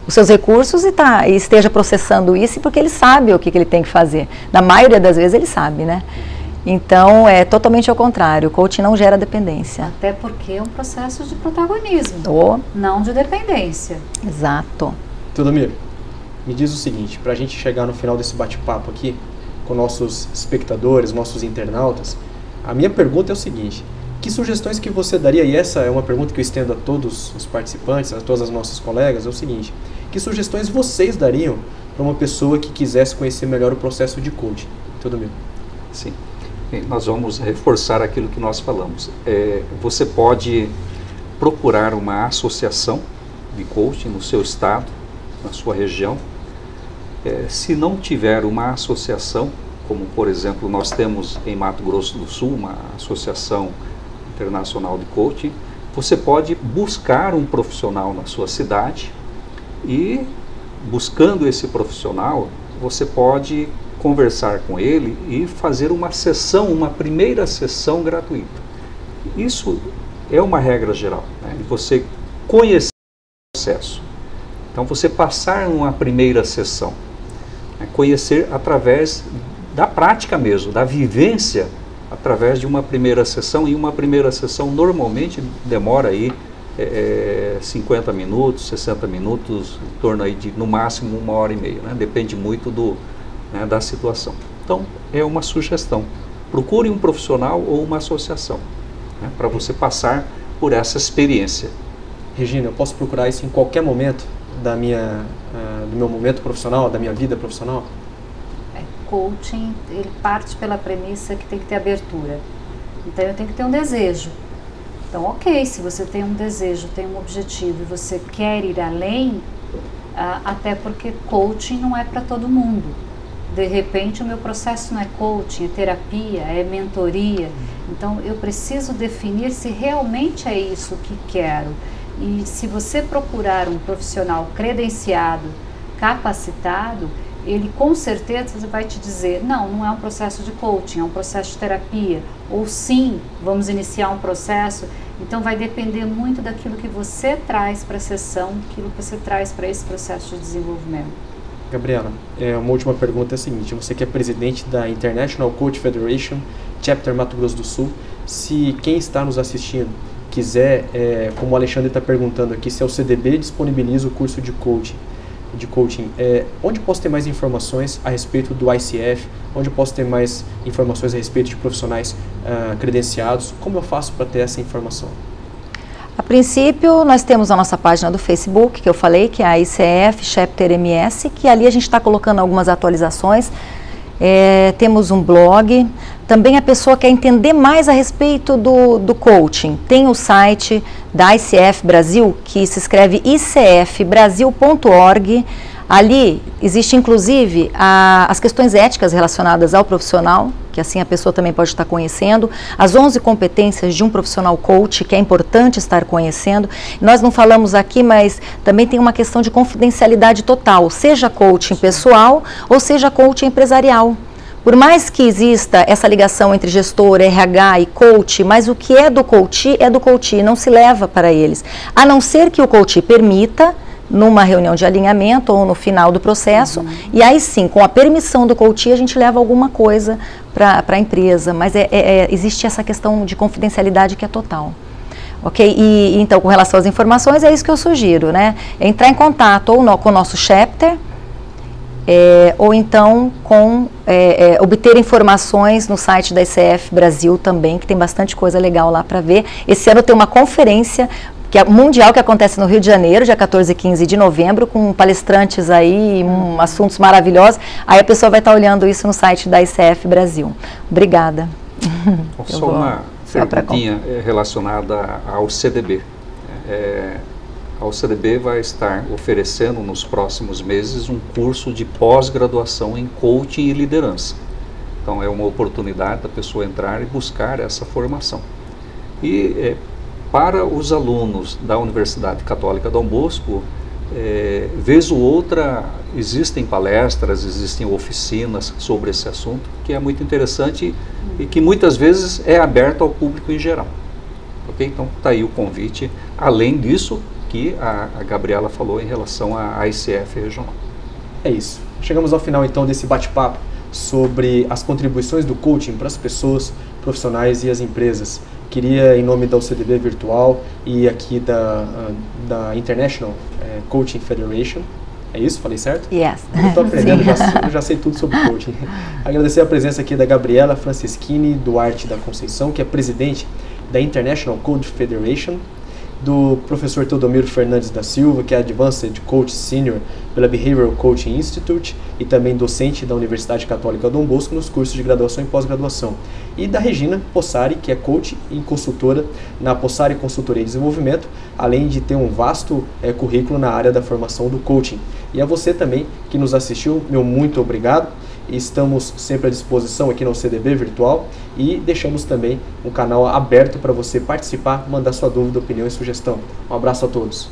os seus recursos e esteja processando isso, porque ele sabe o que ele tem que fazer. Na maioria das vezes ele sabe, né? Então, é totalmente ao contrário, o coaching não gera dependência. Até porque é um processo de protagonismo, não de dependência. Exato. Teodomiro, me diz o seguinte, para a gente chegar no final desse bate-papo aqui, com nossos espectadores, nossos internautas, a minha pergunta é o seguinte, que sugestões que você daria, e essa é uma pergunta que eu estendo a todos os participantes, a todas as nossas colegas, é o seguinte, que sugestões vocês dariam para uma pessoa que quisesse conhecer melhor o processo de coaching? Teodomiro. Sim. Nós vamos reforçar aquilo que nós falamos. Você pode procurar uma associação de coaching no seu estado, na sua região. Se não tiver uma associação, como por exemplo nós temos em Mato Grosso do Sul, uma associação internacional de coaching, você pode buscar um profissional na sua cidade e, buscando esse profissional, você pode conversar com ele e fazer uma primeira sessão gratuita. Isso é uma regra geral, né? De você conhecer o processo. Então, você passar numa primeira sessão, né? Conhecer através da prática mesmo, da vivência, através de uma primeira sessão, e uma primeira sessão normalmente demora aí 50 minutos, 60 minutos, em torno aí de, no máximo, 1h30, né? Depende muito da situação. Então, é uma sugestão. Procure um profissional ou uma associação, né, para você passar por essa experiência. Regina, eu posso procurar isso em qualquer momento do meu momento profissional, da minha vida profissional? Coaching, ele parte pela premissa que tem que ter abertura. Então, eu tenho que ter um desejo. Então, ok, se você tem um desejo, tem um objetivo e você quer ir além, até porque coaching não é para todo mundo. De repente o meu processo não é coaching, é terapia, é mentoria. Então eu preciso definir se realmente é isso que quero. E se você procurar um profissional credenciado, capacitado, ele com certeza vai te dizer, não é um processo de coaching, é um processo de terapia. Ou sim, vamos iniciar um processo. Então vai depender muito daquilo que você traz para a sessão, aquilo que você traz para esse processo de desenvolvimento. Gabriela, uma última pergunta é a seguinte, você que é presidente da International Coach Federation, Chapter Mato Grosso do Sul, se quem está nos assistindo quiser, como o Alexandre está perguntando aqui, se a CDB disponibiliza o curso de coaching, de coaching, onde posso ter mais informações a respeito do ICF, onde posso ter mais informações a respeito de profissionais credenciados, como eu faço para ter essa informação? A princípio, nós temos a nossa página do Facebook, que eu falei, que é a ICF Chapter MS, que ali a gente está colocando algumas atualizações. Temos um blog. Também a pessoa quer entender mais a respeito do coaching. Tem o site da ICF Brasil, que se escreve icfbrasil.org. Ali existe inclusive as questões éticas relacionadas ao profissional, que assim a pessoa também pode estar conhecendo, as 11 competências de um profissional coach, que é importante estar conhecendo. Nós não falamos aqui, mas também tem uma questão de confidencialidade total, seja coaching pessoal ou seja coaching empresarial. Por mais que exista essa ligação entre gestor, RH e coach, mas o que é do coach, não se leva para eles. A não ser que o coach permita, numa reunião de alinhamento ou no final do processo, e aí sim, com a permissão do coach, a gente leva alguma coisa para a empresa, mas existe essa questão de confidencialidade que é total. Ok? E então, com relação às informações, é isso que eu sugiro, né? Entrar em contato ou com o nosso chapter, ou então obter informações no site da ICF Brasil também, que tem bastante coisa legal lá para ver. Esse ano tem uma conferência mundial que acontece no Rio de Janeiro, dia 14 e 15 de novembro, com palestrantes aí, assuntos maravilhosos. Aí a pessoa vai estar olhando isso no site da ICF Brasil. Obrigada. Só uma perguntinha relacionada ao CDB. A CDB vai estar oferecendo nos próximos meses um curso de pós-graduação em coaching e liderança. Então é uma oportunidade da pessoa entrar e buscar essa formação. E para os alunos da Universidade Católica Dom Bosco, vez ou outra existem palestras, existem oficinas sobre esse assunto, que é muito interessante e que muitas vezes é aberto ao público em geral. Ok? Então está aí o convite, além disso que a Gabriela falou em relação à ICF regional. É isso. Chegamos ao final então desse bate-papo sobre as contribuições do coaching para as pessoas, profissionais e as empresas. Queria, em nome da UCDB Virtual e aqui da International Coaching Federation, é isso? Falei certo? Yes. Eu estou aprendendo, já sei tudo sobre coaching. Agradecer a presença aqui da Gabriela Franceschini Duarte da Conceição, que é presidente da International Coach Federation, do professor Teodomiro Fernandes da Silva, que é Advanced Coach Senior pela Behavioral Coaching Institute e também docente da Universidade Católica Dom Bosco nos cursos de graduação e pós-graduação. E da Regina Possari, que é coach e consultora na Possari Consultoria e Desenvolvimento, além de ter um vasto currículo na área da formação do coaching. E a você também que nos assistiu, meu muito obrigado. Estamos sempre à disposição aqui no CDB Virtual e deixamos também um canal aberto para você participar, mandar sua dúvida, opinião e sugestão. Um abraço a todos.